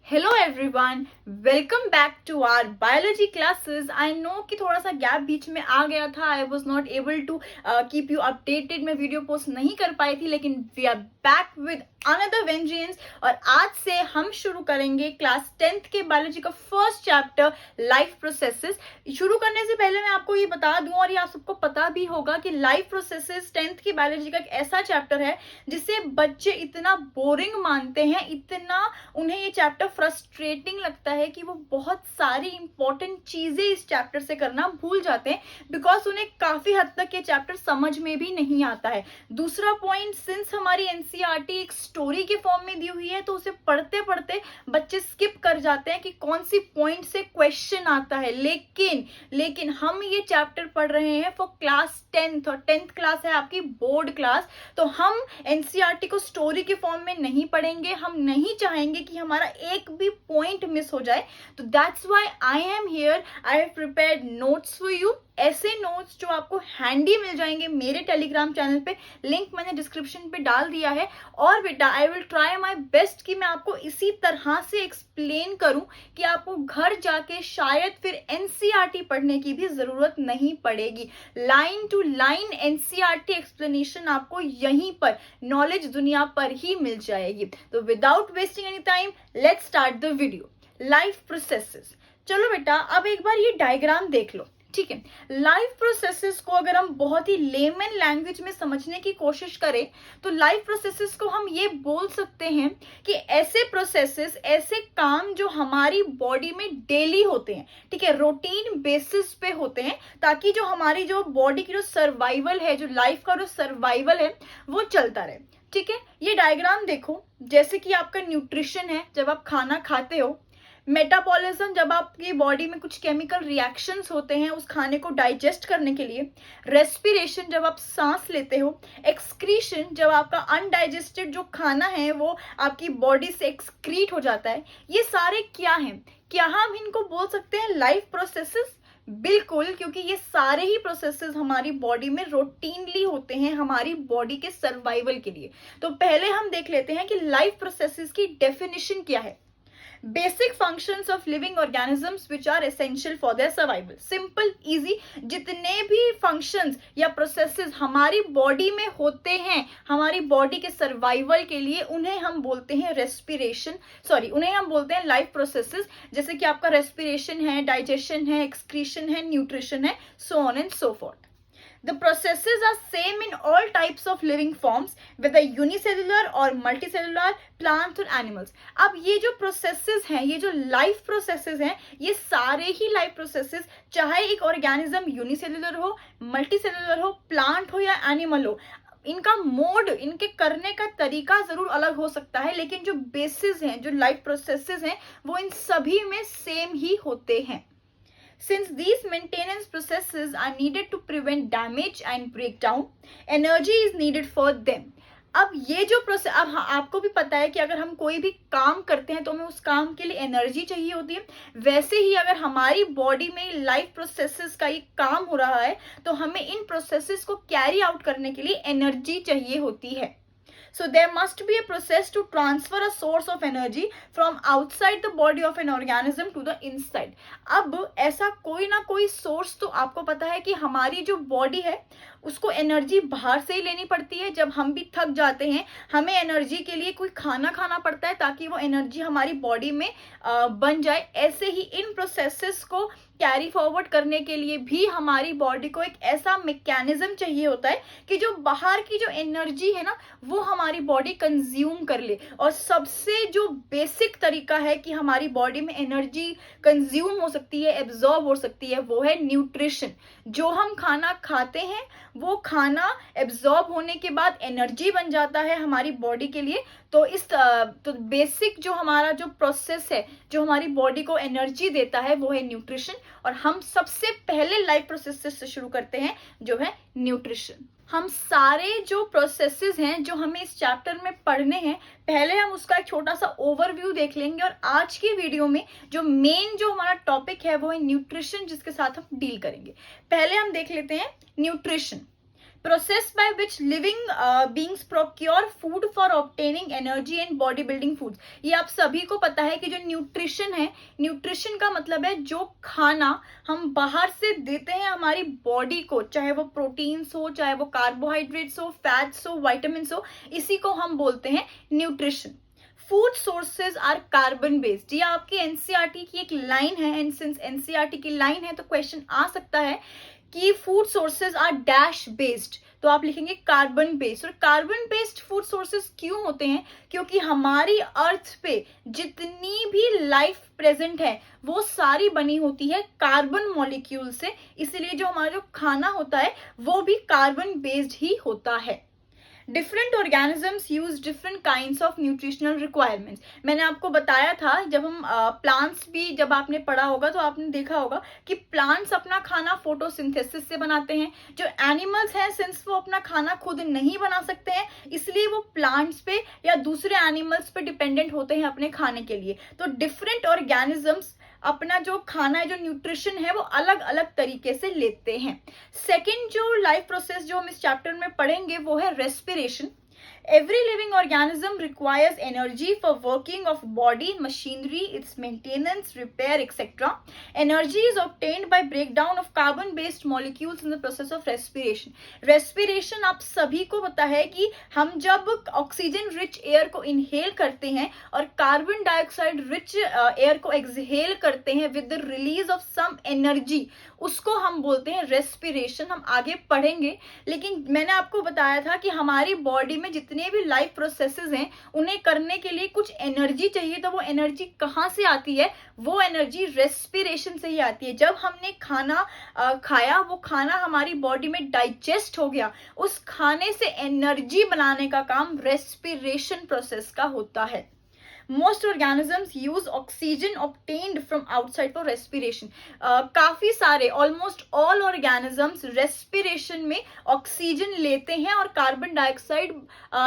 Hello everyone, welcome back to our biology classes. I know कि थोड़ा सा gap बीच में आ गया था। I was not able to keep you updated. मैं वीडियो पोस्ट नहीं कर पाई थी, लेकिन we are back with another vengeance. और आज से हम शुरू करेंगे क्लास 10th के बायोलॉजी का फर्स्ट चैप्टर लाइफ प्रोसेसेस। शुरू करने से पहले मैं आपको ये बता दूं, और ये आप सबको पता भी होगा, कि लाइफ प्रोसेसेस 10th की बायोलॉजी का एक ऐसा चैप्टर है जिसे बच्चे इतना बोरिंग मानते हैं, इतना उन्हें ये चैप्टर फ्रस्ट्रेटिंग लगता है कि वो बहुत सारी इंपॉर्टेंट चीजें इस चैप्टर से करना भूल जाते हैं, बिकॉज उन्हें काफी हद तक ये चैप्टर समझ में भी नहीं आता है। दूसरा पॉइंट, सिंस हमारी एनसीईआरटी एक स्टोरी के फॉर्म में दी हुई है, तो उसे पढ़ते पढ़ते बच्चे स्किप कर जाते हैं कि कौन सी पॉइंट से क्वेश्चन आता है। लेकिन हम ये चैप्टर पढ़ रहे हैं फॉर क्लास 10th, और 10th क्लास है आपकी बोर्ड क्लास। तो हम एनसीईआरटी को स्टोरी के फॉर्म में नहीं पढ़ेंगे। हम नहीं चाहेंगे कि हमारा एक भी पॉइंट मिस हो जाए। तो that's why I am here. I have prepared notes for you, ऐसे नोट्स जो आपको हैंडी मिल जाएंगे मेरे टेलीग्राम चैनल पे। लिंक मैंने डिस्क्रिप्शन पे डाल दिया है। और बेटा, आई विल ट्राई माय बेस्ट कि मैं आपको इसी तरह से एक्सप्लेन करूं कि आपको घर जाके शायद फिर एनसीईआरटी पढ़ने की भी जरूरत नहीं पड़ेगी। Line to line NCERT explanation आपको यहीं पर नॉलेज दुनिया पर ही मिल जाएगी। तो without wasting any time, let's start the video. Life processes. चलो बेटा, अब एक बार ये डायग्राम देख लो, ठीक है। लाइफ प्रोसेसेस को अगर हम बहुत ही लेमन लैंग्वेज में समझने की कोशिश करें, तो लाइफ प्रोसेसेस को हम ये बोल सकते हैं कि ऐसे प्रोसेसेस, ऐसे काम जो हमारी बॉडी में डेली होते हैं, ठीक है, रूटीन बेसिस पे होते हैं, ताकि जो हमारी जो बॉडी की जो सर्वाइवल है, जो लाइफ का जो सर्वाइवल है, वो चलता रहे। ठीक है, ये डायग्राम देखो, जैसे कि आपका न्यूट्रिशन है, जब आप खाना खाते हो। मेटाबॉलिज्म, जब आपकी बॉडी में कुछ केमिकल रिएक्शंस होते हैं उस खाने को डाइजेस्ट करने के लिए। रेस्पिरेशन, जब आप सांस लेते हो। एक्सक्रीशन, जब आपका अनडाइजेस्टेड जो खाना है वो आपकी बॉडी से एक्सक्रीट हो जाता है। ये सारे क्या हैं? क्या हम इनको बोल सकते हैं लाइफ प्रोसेसेस? बिल्कुल, क्योंकि ये सारे ही प्रोसेसेस हमारी बॉडी में रूटीनली होते हैं, हमारी बॉडी के सर्वाइवल के लिए। तो पहले हम देख लेते हैं कि लाइफ प्रोसेसेस की डेफिनेशन क्या है। Basic functions of living organisms which are essential for their survival. Simple, easy, जितने भी फंक्शंस या प्रोसेसेस हमारी बॉडी में होते हैं हमारी बॉडी के सर्वाइवल के लिए, उन्हें हम बोलते हैं उन्हें हम बोलते हैं लाइफ प्रोसेसेस। जैसे कि आपका रेस्पिरेशन है, डाइजेशन है, एक्सक्रीशन है, न्यूट्रिशन है, so on and so fourth. The processes are same in all types of living forms, whether unicellular or multicellular, plants or animals. अब ये जो processes हैं, ये जो life processes हैं, ये सारे ही life processes, चाहे एक organism unicellular हो, multicellular हो, plant हो या animal हो, इनका मोड, इनके करने का तरीका जरूर अलग हो सकता है, लेकिन जो बेसिस हैं, जो लाइफ प्रोसेसेस हैं, वो इन सभी में सेम ही होते हैं। Since these maintenance processes are needed to prevent damage and breakdown, energy is needed for them. अब ये जो प्रोसेस, अब आपको भी पता है कि अगर हम कोई भी काम करते हैं तो हमें उस काम के लिए एनर्जी चाहिए होती है। वैसे ही अगर हमारी बॉडी में लाइफ प्रोसेसेस का ये काम हो रहा है, तो हमें इन प्रोसेसेस को कैरी आउट करने के लिए एनर्जी चाहिए होती है। So there must be a process to transfer a source of energy from outside the body of an organism to the inside. अब ऐसा कोई ना कोई सोर्स तो आपको पता है कि हमारी जो बॉडी है उसको एनर्जी बाहर से ही लेनी पड़ती है। जब हम भी थक जाते हैं, हमें एनर्जी के लिए कोई खाना खाना पड़ता है ताकि वो एनर्जी हमारी बॉडी में बन जाए। ऐसे ही इन प्रोसेसेस को कैरी फॉरवर्ड करने के लिए भी हमारी बॉडी को एक ऐसा मैकेनिज्म चाहिए होता है कि जो बाहर की जो एनर्जी है ना, वो हमारी बॉडी कंज्यूम कर ले। और सबसे जो बेसिक तरीका है कि हमारी बॉडी में एनर्जी कंज्यूम हो सकती है, एब्जॉर्ब हो सकती है, वो है न्यूट्रिशन। जो हम खाना खाते हैं वो खाना एब्जॉर्ब होने के बाद एनर्जी बन जाता है हमारी बॉडी के लिए। तो बेसिक जो हमारा जो प्रोसेस है, जो हमारी बॉडी को एनर्जी देता है, वो है न्यूट्रिशन। और हम सबसे पहले लाइफ प्रोसेस से शुरू करते हैं, जो है न्यूट्रिशन। हम सारे जो प्रोसेसेस हैं जो हमें इस चैप्टर में पढ़ने हैं, पहले हम उसका एक छोटा सा ओवरव्यू देख लेंगे। और आज की वीडियो में जो मेन जो हमारा टॉपिक है वो है न्यूट्रिशन, जिसके साथ हम डील करेंगे। पहले हम देख लेते हैं nutrition. Process by which living beings procure food for obtaining energy and body building foods. ये आप सभी को पता है कि जो न्यूट्रिशन है, न्यूट्रिशन का मतलब है जो खाना हम बाहर से देते हैं हमारी बॉडी को, चाहे वो प्रोटीन्स हो, चाहे वो कार्बोहाइड्रेट्स हो, फैट्स हो, विटामिन्स हो, इसी को हम बोलते हैं nutrition. Food sources are carbon based, ये आपकी एनसीईआरटी की एक लाइन है, एंड सिंस एनसीईआरटी की लाइन है तो क्वेश्चन आ सकता है कि food sources are dash based, तो आप लिखेंगे कार्बन बेस्ड। और कार्बन बेस्ड फूड सोर्सेज क्यों होते हैं? क्योंकि हमारी अर्थ पे जितनी भी लाइफ प्रेजेंट है वो सारी बनी होती है कार्बन मॉलिक्यूल से, इसलिए जो हमारा जो खाना होता है वो भी कार्बन बेस्ड ही होता है। Different organisms use different kinds of nutritional requirements. मैंने आपको बताया था जब हम प्लांट्स भी जब आपने पढ़ा होगा तो आपने देखा होगा कि प्लांट्स अपना खाना फोटोसिंथेसिस से बनाते हैं। जो एनिमल्स हैं, सिंस वो अपना खाना खुद नहीं बना सकते हैं, इसलिए वो प्लांट्स पे या दूसरे एनिमल्स पे डिपेंडेंट होते हैं अपने खाने के लिए। तो डिफरेंट ऑर्गेनिजम्स अपना जो खाना है, जो न्यूट्रिशन है, वो अलग अलग तरीके से लेते हैं। सेकेंड जो लाइफ प्रोसेस जो हम इस चैप्टर में पढ़ेंगे वो है respiration. Every living organism requires energy for working of body, machinery, its maintenance, repair, etc. Energy is obtained by breakdown of carbon-based molecules in the process of respiration. Respiration आप सभी को पता है कि हम जब ऑक्सीजन रिच एयर को inhale करते हैं और कार्बन डाइऑक्साइड रिच एयर को एक्सहेल करते हैं with the release of some energy, उसको हम बोलते हैं रेस्पिरेशन। हम आगे पढ़ेंगे, लेकिन मैंने आपको बताया था कि हमारी बॉडी में जितने भी लाइफ प्रोसेसेस हैं उन्हें करने के लिए कुछ एनर्जी चाहिए। तो वो एनर्जी कहाँ से आती है? वो एनर्जी रेस्पिरेशन से ही आती है। जब हमने खाना खाया, वो खाना हमारी बॉडी में डाइजेस्ट हो गया, उस खाने से एनर्जी बनाने का काम रेस्पिरेशन प्रोसेस का होता है। Most organisms use oxygen obtained from outside for respiration. काफी सारे, ऑलमोस्ट ऑल ऑर्गेनिजम्स रेस्पिरेशन में ऑक्सीजन लेते हैं और कार्बन डाइऑक्साइड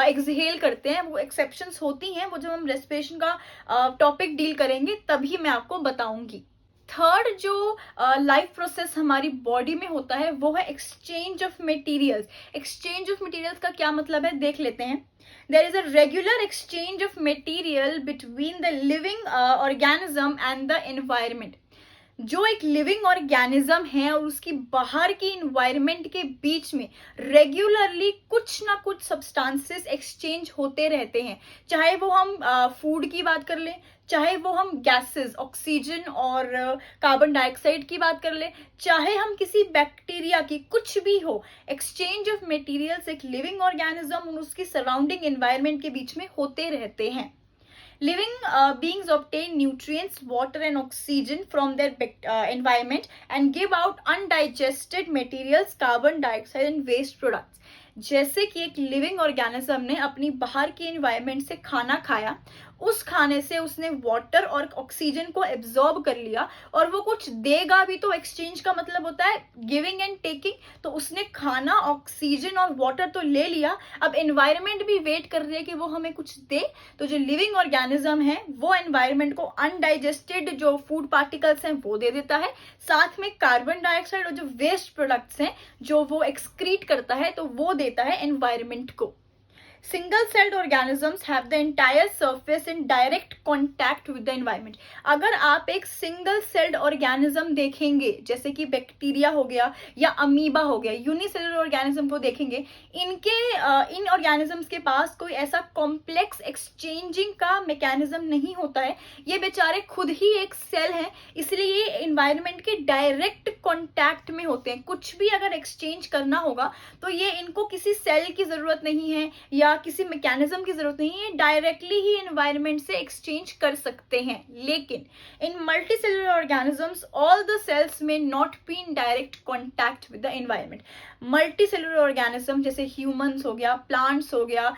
एक्सहेल करते हैं। वो एक्सेप्शंस होती हैं, वो जब हम रेस्पिरेशन का टॉपिक डील करेंगे तभी मैं आपको बताऊंगी। थर्ड जो लाइफ प्रोसेस हमारी बॉडी में होता है वो है exchange of materials. Exchange of materials का क्या मतलब है देख लेते हैं। There is a regular exchange of material between the living organism and the environment. जो एक लिविंग ऑर्गेनिज्म है और उसकी बाहर की इन्वायरमेंट के बीच में रेगुलरली कुछ ना कुछ सब्सटेंसेस एक्सचेंज होते रहते हैं। चाहे वो हम फूड की बात कर लें, चाहे वो हम गैसेस ऑक्सीजन और कार्बन डाइऑक्साइड की बात कर लें, चाहे हम किसी बैक्टीरिया की, कुछ भी हो, एक्सचेंज ऑफ मटेरियल्स एक लिविंग ऑर्गेनिज्म और उसकी सराउंडिंग एनवायरमेंट के बीच में होते रहते हैं। Living beings obtain nutrients, water and oxygen from their environment and give out undigested materials, carbon dioxide and waste products. जैसे कि एक लिविंग ऑर्गेनिज्म ने अपनी बाहर की एनवायरनमेंट से खाना खाया, उस खाने से उसने वाटर और ऑक्सीजन को एब्जॉर्ब कर लिया और वो कुछ देगा भी। तो एक्सचेंज का मतलब होता है गिविंग एंड टेकिंग। तो उसने खाना, ऑक्सीजन और वाटर तो ले लिया, अब एनवायरनमेंट भी वेट कर रही है कि वो हमें कुछ दे। तो जो लिविंग ऑर्गेनिज्म है वो एनवायरनमेंट को अनडाइजेस्टेड जो फूड पार्टिकल्स हैं वो दे देता है, साथ में कार्बन डाइऑक्साइड और जो वेस्ट प्रोडक्ट्स हैं जो वो एक्सक्रीट करता है तो वो देता है एनवायरनमेंट को। Single celled organisms have the entire surface in direct contact with the environment. अगर आप एक सिंगल सेल्ड ऑर्गेनिज्म देखेंगे, जैसे कि बैक्टीरिया हो गया या अमीबा हो गया, यूनिसेलुलर ऑर्गेनिज्म को देखेंगे, इन ऑर्गेनिजम्स के पास कोई ऐसा कॉम्प्लेक्स एक्सचेंजिंग का मैकेनिज्म नहीं होता है। ये बेचारे खुद ही एक सेल हैं, इसलिए ये एनवायरनमेंट के डायरेक्ट कॉन्टैक्ट में होते हैं। कुछ भी अगर एक्सचेंज करना होगा तो ये इनको किसी सेल की जरूरत नहीं है या किसी मैकेनिज्म की जरूरत नहीं है, डायरेक्टली ही एनवायरनमेंट से एक्सचेंज कर सकते हैं। लेकिन in multicellular organisms all the cells में not be in direct contact with the environment. Multicellular organism जैसे ह्यूमंस हो गया, प्लांट्स हो गया,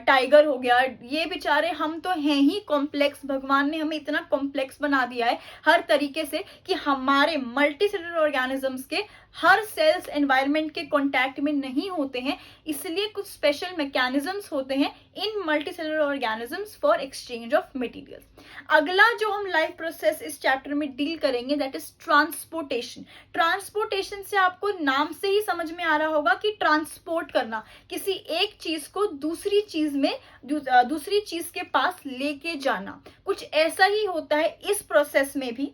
टाइगर हो गया, ये बेचारे हम तो हैं ही कॉम्प्लेक्स। भगवान ने हमें इतना कॉम्प्लेक्स बना दिया है हर तरीके से कि हमारे मल्टीसेलुलर ऑर्गेनिजम्स के हर सेल्स एनवायरनमेंट के कांटेक्ट में नहीं होते हैं, इसलिए कुछ स्पेशल मैकेनिज्म्स होते हैं in multicellular organisms for exchange of materials. अगला जो हम लाइफ प्रोसेस इस चैप्टर में डील करेंगे दैट इज ट्रांसपोर्टेशन। ट्रांसपोर्टेशन से आपको नाम से ही समझ में आ रहा होगा कि ट्रांसपोर्ट करना, किसी एक चीज को दूसरी चीज में दूसरी चीज के पास लेके जाना, कुछ ऐसा ही होता है इस प्रोसेस में भी।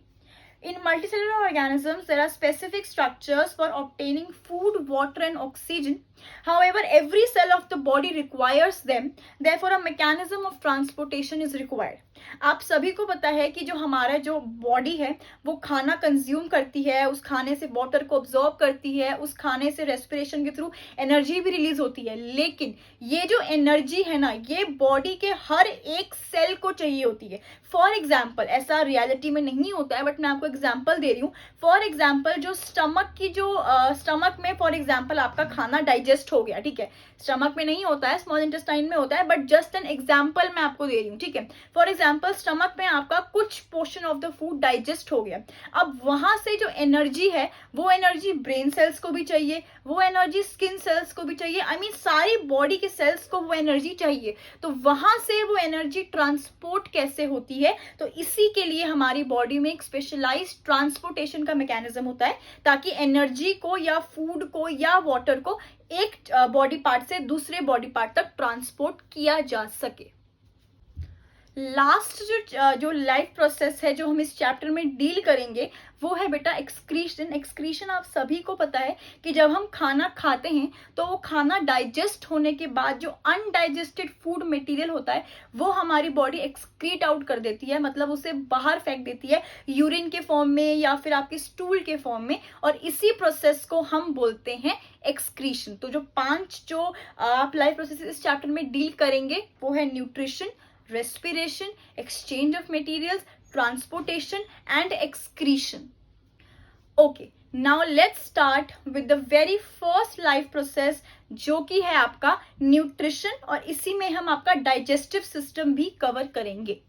In multicellular organisms, there are specific structures for obtaining food, water, and oxygen. However, every cell of the body requires them. Therefore, a mechanism of transportation is required. आप सभी को पता है कि जो हमारा जो बॉडी है वो खाना कंज्यूम करती है, उस खाने से वाटर को ऑब्जॉर्ब करती है, उस खाने से रेस्पिरेशन के थ्रू एनर्जी भी रिलीज होती है। लेकिन ये जो एनर्जी है ना, ये बॉडी के हर एक सेल को चाहिए होती है। फॉर एग्जाम्पल, ऐसा रियलिटी में नहीं होता है बट मैं आपको एग्जाम्पल दे रही हूँ। फॉर एग्जाम्पल, जो स्टमक की जो स्टमक में फॉर एग्जाम्पल आपका खाना डाइजेस्ट हो गया, ठीक है, स्टमक में नहीं होता है, स्मॉल इंटेस्टाइन में होता है, बट जस्ट एन एग्जाम्पल मैं आपको दे रही हूँ, ठीक है। फॉर एग्जाम्पल, स्टमक में आपका कुछ portion of the food digest हो गया। अब वहां से जो एनर्जी है वो एनर्जी ब्रेन सेल्स को भी चाहिए, वो एनर्जी स्किन सेल्स को भी चाहिए, आई मीन सारी बॉडी के सेल्स को वो एनर्जी चाहिए। तो वहां से वो एनर्जी ट्रांसपोर्ट कैसे होती है, तो इसी के लिए हमारी बॉडी में एक स्पेशलाइज्ड ट्रांसपोर्टेशन का मैकेनिज्म होता है, ताकि एनर्जी को या फूड को या वाटर को एक बॉडी पार्ट से दूसरे बॉडी पार्ट तक ट्रांसपोर्ट किया जा सके। लास्ट जो लाइफ प्रोसेस है जो हम इस चैप्टर में डील करेंगे वो है बेटा एक्सक्रीशन। एक्सक्रीशन आप सभी को पता है कि जब हम खाना खाते हैं तो वो खाना डाइजेस्ट होने के बाद जो अनडाइजेस्टेड फूड मटेरियल होता है वो हमारी बॉडी एक्सक्रीट आउट कर देती है, मतलब उसे बाहर फेंक देती है यूरिन के फॉर्म में या फिर आपके स्टूल के फॉर्म में, और इसी प्रोसेस को हम बोलते हैं एक्सक्रीशन। तो जो 5 जो आप लाइफ प्रोसेस इस चैप्टर में डील करेंगे वो है nutrition, respiration, exchange of materials, transportation and excretion. Okay, now let's start with the very first life process जो कि है आपका न्यूट्रिशन, और इसी में हम आपका डाइजेस्टिव सिस्टम भी कवर करेंगे।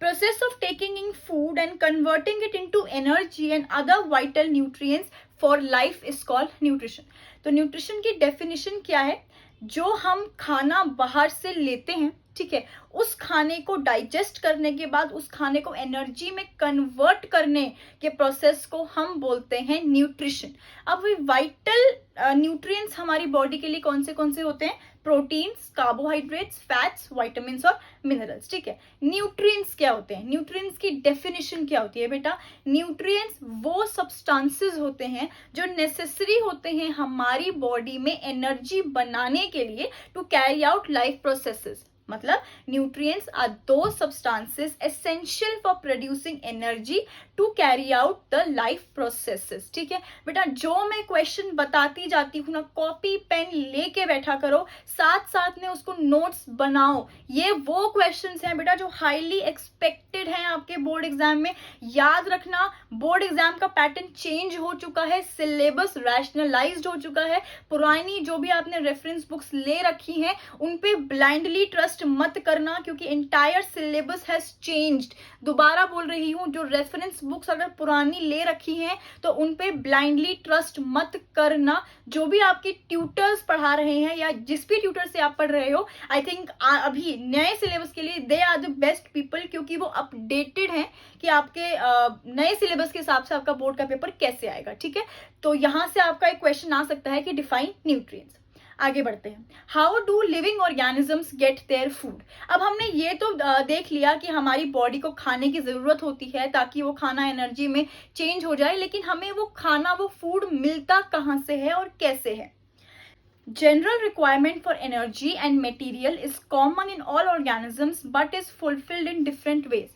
Process of taking in food and converting it into energy and other vital nutrients for life is called nutrition. तो न्यूट्रिशन की डेफिनेशन क्या है? जो हम खाना बाहर से लेते हैं, ठीक है, उस खाने को डाइजेस्ट करने के बाद उस खाने को एनर्जी में कन्वर्ट करने के प्रोसेस को हम बोलते हैं न्यूट्रिशन। अब वाइटल न्यूट्रिएंट्स हमारी बॉडी के लिए कौन से होते हैं? प्रोटीन्स, कार्बोहाइड्रेट्स, फैट्स, विटामिन्स और मिनरल्स, ठीक है। न्यूट्रिएंट्स क्या होते हैं? न्यूट्रिएंट्स की डेफिनेशन क्या होती है बेटा? न्यूट्रिएंट्स वो सब्सटेंसेस होते हैं जो नेसेसरी होते हैं हमारी बॉडी में एनर्जी बनाने के लिए to carry out life processes. मतलब न्यूट्रिएंट्स आर दो substances essential for producing energy to carry out the life processes, ठीक है बेटा। जो मैं क्वेश्चन बताती जाती हूँ ना, कॉपी पेन लेके बैठा करो, साथ साथ में उसको नोट्स बनाओ। ये वो क्वेश्चंस हैं बेटा जो हाईली एक्सपेक्टेड हैं आपके बोर्ड एग्जाम में। याद रखना, बोर्ड एग्जाम का पैटर्न चेंज हो चुका है, सिलेबस रैशनलाइज्ड हो चुका है। पुरानी जो भी आपने रेफरेंस बुक्स ले रखी हैं उन पे ब्लाइंडली ट्रस्ट मत करना, क्योंकि एंटायर सिलेबस हैज चेंज्ड। दोबारा बोल रही हूं, जो रेफरेंस बुक्स अगर पुरानी ले रखी हैं तो उन पे ब्लाइंडली ट्रस्ट मत करना। जो भी आपके ट्यूटर्स पढ़ा रहे हैं या जिस भी ट्यूटर से आप पढ़ रहे हो, आई थिंक अभी नए सिलेबस के लिए they are the best people, क्योंकि वो अपडेटेड हैं कि आपके नए सिलेबस के हिसाब से आपका बोर्ड का पेपर कैसे आएगा, ठीक है। तो यहां से आपका एक क्वेश्चन आ सकता है कि डिफाइन न्यूट्रिएंट्स। आगे बढ़ते हैं। How do living organisms get their food? अब हमने ये तो देख लिया कि हमारी बॉडी को खाने की जरूरत होती है ताकि वो खाना एनर्जी में चेंज हो जाए, लेकिन हमें वो खाना, वो फूड मिलता कहाँ से है और कैसे है? General requirement for energy and material is common in all organisms but is fulfilled in different ways.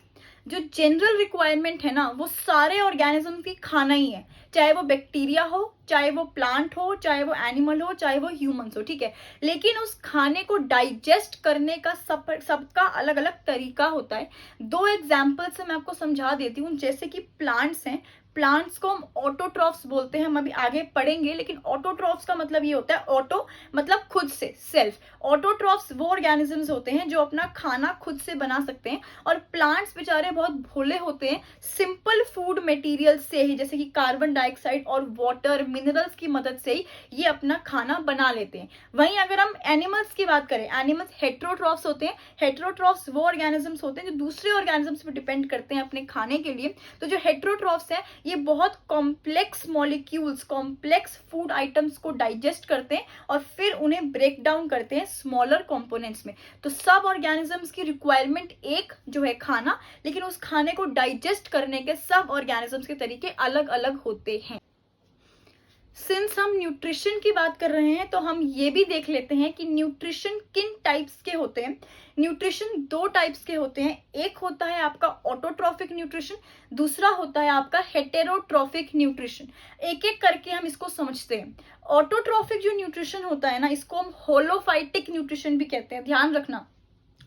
जो जनरल रिक्वायरमेंट है ना वो सारे ऑर्गेनिज्म की खाना ही है, चाहे वो बैक्टीरिया हो, चाहे वो प्लांट हो, चाहे वो एनिमल हो, चाहे वो ह्यूमंस हो, ठीक है। लेकिन उस खाने को डाइजेस्ट करने का सबका अलग अलग तरीका होता है। 2 एग्जाम्पल से मैं आपको समझा देती हूँ। जैसे कि प्लांट्स हैं, प्लांट्स को हम ऑटोट्रॉफ्स बोलते हैं, हम अभी आगे पढ़ेंगे, लेकिन ऑटोट्रॉफ्स का मतलब ये होता है, ऑटो मतलब खुद से, सेल्फ। ऑटोट्रॉफ्स वो ऑर्गेनिजम्स होते हैं जो अपना खाना खुद से बना सकते हैं, और प्लांट्स बेचारे बहुत भोले होते हैं, सिंपल फूड मटेरियल से ही, जैसे कि कार्बन डाइऑक्साइड और वाटर, मिनरल्स की मदद से ही ये अपना खाना बना लेते हैं। वहीं अगर हम एनिमल्स की बात करें, एनिमल्स हेट्रोट्रॉफ्स होते हैं। हेट्रोट्रॉफ्स वो ऑर्गेनिजम्स होते हैं जो दूसरे ऑर्गेनिजम्स पर डिपेंड करते हैं अपने खाने के लिए। तो जो हेट्रोट्रॉफ्स है ये बहुत complex molecules, complex food items को डाइजेस्ट करते हैं और फिर उन्हें ब्रेक डाउन करते हैं स्मॉलर कंपोनेंट्स में। तो सब ऑर्गेनिजम्स की रिक्वायरमेंट एक जो है खाना, लेकिन उस खाने को डाइजेस्ट करने के सब ऑर्गेनिजम्स के तरीके अलग अलग होते हैं। सिंस हम न्यूट्रिशन की बात कर रहे हैं तो हम ये भी देख लेते हैं कि न्यूट्रिशन किन टाइप्स के होते हैं। न्यूट्रिशन दो टाइप्स के होते हैं, एक होता है आपका ऑटोट्रॉफिक न्यूट्रिशन, दूसरा होता है आपका हेटेरोट्रॉफिक न्यूट्रिशन। एक एक करके हम इसको समझते हैं। ऑटोट्रॉफिक जो न्यूट्रिशन होता है ना, इसको हम होलोफाइटिक न्यूट्रिशन भी कहते हैं, ध्यान रखना,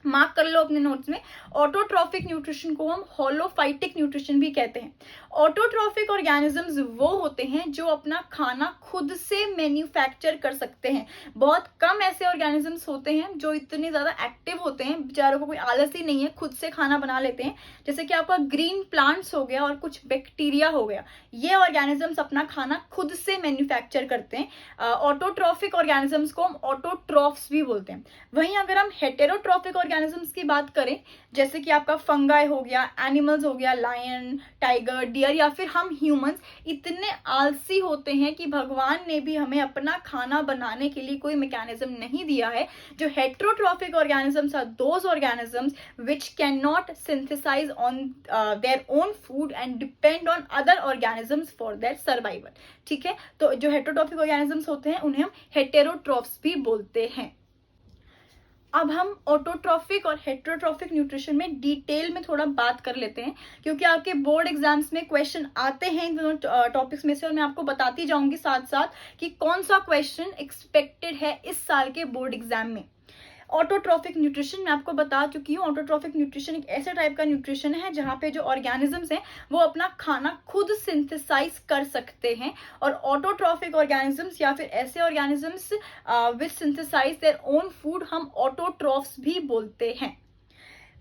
मार्क कर लो अपने नोट्स में। ऑटोट्रॉफिक न्यूट्रिशन को हम होलोफाइटिक न्यूट्रिशन भी कहते हैं। ऑटोट्रॉफिक ऑर्गेनिजम्स वो होते हैं जो अपना खाना खुद से मैन्युफैक्चर कर सकते हैं। बहुत कम ऐसे ऑर्गेनिजम्स होते हैं जो इतने ज्यादा एक्टिव होते हैं, बेचारों को कोई आलस ही नहीं है, खुद से खाना बना लेते हैं। जैसे कि आपका ग्रीन प्लांट्स हो गया और कुछ बैक्टीरिया हो गया, ये ऑर्गेनिजम्स अपना खाना खुद से मैन्युफैक्चर करते हैं। ऑटोट्रॉफिक ऑर्गेनिजम्स को हम ऑटोट्रॉफ्स भी बोलते हैं। वहीं अगर हम हेटेरोट्रॉफिक ऑर्गेनिजम्स की बात करें, जैसे कि आपका फंगाई हो गया, एनिमल्स हो गया, लायन, टाइगर, डियर या फिर हम ह्यूमंस, इतने आलसी होते हैं कि भगवान ने भी हमें अपना खाना बनाने के लिए कोई मैकेनिज्म नहीं दिया है। जो heterotrophic organisms are those organisms which can not synthesise on their own food and depend on other organisms for their survival. ठीक है, तो जो हेटेरोट्रॉफिक ऑर्गेनिजम्स होते हैं उन्हें हम हेटेरोट्रॉफ्स भी बोलते हैं। अब हम ऑटोट्रॉफिक और हेटेरोट्रॉफिक न्यूट्रिशन में डिटेल में थोड़ा बात कर लेते हैं, क्योंकि आपके बोर्ड एग्जाम्स में क्वेश्चन आते हैं इन दोनों टॉपिक्स में से, और मैं आपको बताती जाऊंगी साथ साथ कि कौन सा क्वेश्चन एक्सपेक्टेड है इस साल के बोर्ड एग्जाम में। ऑटोट्रॉफिक न्यूट्रिशन मैं आपको बता चुकी हूँ। ऑटोट्रॉफिक न्यूट्रिशन एक ऐसे टाइप का न्यूट्रिशन है जहाँ पे जो ऑर्गेनिजम्स हैं वो अपना खाना खुद सिंथेसाइज कर सकते हैं, और ऑटोट्रॉफिक ऑर्गेनिजम्स या फिर ऐसे organisms which synthesise their own food हम ऑटोट्रॉफ्स भी बोलते हैं।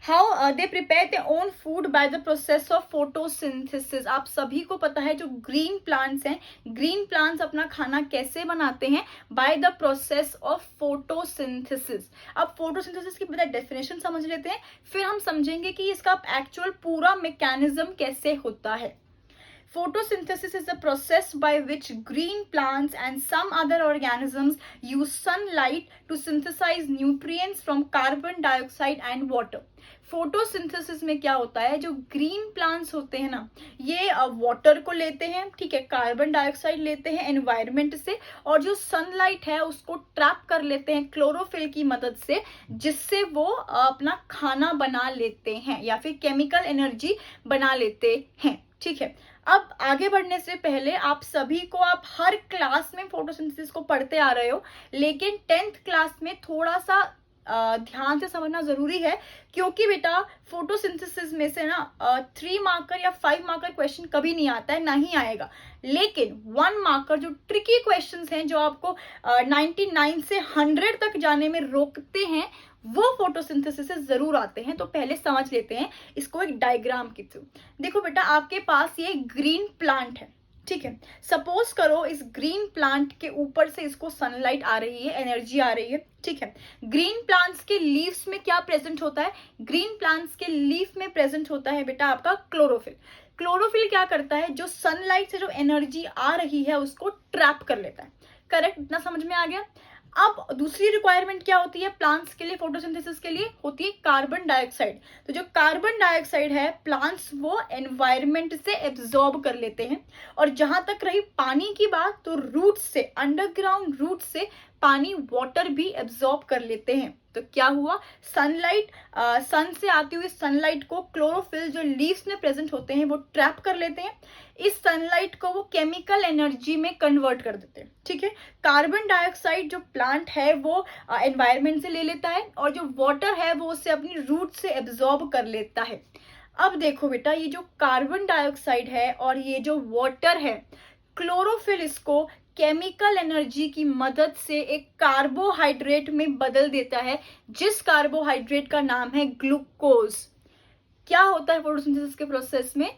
How they prepare their own food by the process of photosynthesis. आप सभी को पता है जो ग्रीन प्लांट्स हैं, ग्रीन प्लांट्स अपना खाना कैसे बनाते हैं, by the process of photosynthesis. अब फोटोसिंथेसिस की पहले डेफिनेशन समझ लेते हैं, फिर हम समझेंगे कि इसका एक्चुअल पूरा मैकेनिज्म कैसे होता है। Photosynthesis is the process by which green plants and some other organisms use sunlight to synthesize nutrients from carbon dioxide and water. Photosynthesis में क्या होता है, जो ग्रीन प्लांट्स होते हैं ना, ये वाटर को लेते हैं, ठीक है, कार्बन डाइऑक्साइड लेते हैं एनवायरनमेंट से, और जो सनलाइट है उसको ट्रैप कर लेते हैं क्लोरोफिल की मदद से, जिससे वो अपना खाना बना लेते हैं या फिर केमिकल एनर्जी बना लेते हैं। ठीक है, अब आगे बढ़ने से पहले आप सभी को, आप हर क्लास में फोटोसिंथेसिस को पढ़ते आ रहे हो, लेकिन 10th क्लास में थोड़ा सा ध्यान से समझना जरूरी है, क्योंकि बेटा फोटोसिंथेसिस में से ना 3 मार्कर या 5 मार्कर क्वेश्चन कभी नहीं आता है, ना ही आएगा, लेकिन 1 मार्कर जो ट्रिकी क्वेश्चंस हैं, जो आपको 99 से 100 तक जाने में रोकते हैं, वो फोटोसिंथेसिस से जरूर आते हैं। तो पहले समझ लेते हैं इसको एक डायग्राम के थ्रू। देखो बेटा, आपके पास ये ग्रीन प्लांट है, ठीक है, सपोज करो इस ग्रीन प्लांट के ऊपर से इसको सनलाइट आ रही है, एनर्जी आ रही है, ठीक है। ग्रीन प्लांट्स के लीव्स में क्या प्रेजेंट होता है, ग्रीन प्लांट्स के लीफ में प्रेजेंट होता है बेटा आपका क्लोरोफिल। क्लोरोफिल क्या करता है, जो सनलाइट से जो एनर्जी आ रही है उसको ट्रैप कर लेता है। करेक्ट, इतना समझ में आ गया। अब दूसरी रिक्वायरमेंट क्या होती है प्लांट्स के लिए, फोटोसिंथेसिस के लिए, होती है कार्बन डाइऑक्साइड। तो जो कार्बन डाइऑक्साइड है, प्लांट्स वो एनवायरनमेंट से एब्जॉर्ब कर लेते हैं। और जहां तक रही पानी की बात, तो रूट से, अंडरग्राउंड रूट से पानी, वाटर भी एब्जॉर्ब कर लेते हैं। तो क्या हुआ, सनलाइट, सन से आती हुई सनलाइट को क्लोरोफिल जो लीव्स में प्रेजेंट होते हैं वो ट्रैप कर लेते हैं। इस सनलाइट को वो केमिकल एनर्जी में कन्वर्ट कर देते हैं। ठीक है, कार्बन डाइऑक्साइड जो प्लांट है वो एनवायरनमेंट से ले लेता है, और जो वाटर है वो उसे अपनी रूट से एब्जॉर्ब कर लेता है। अब देखो बेटा, ये जो कार्बन डाइऑक्साइड है और ये जो वाटर है, क्लोरोफिल इसको केमिकल एनर्जी की मदद से एक कार्बोहाइड्रेट में बदल देता है, जिस कार्बोहाइड्रेट का नाम है ग्लूकोज। क्या होता है फोटोसिंथेसिस के प्रोसेस में,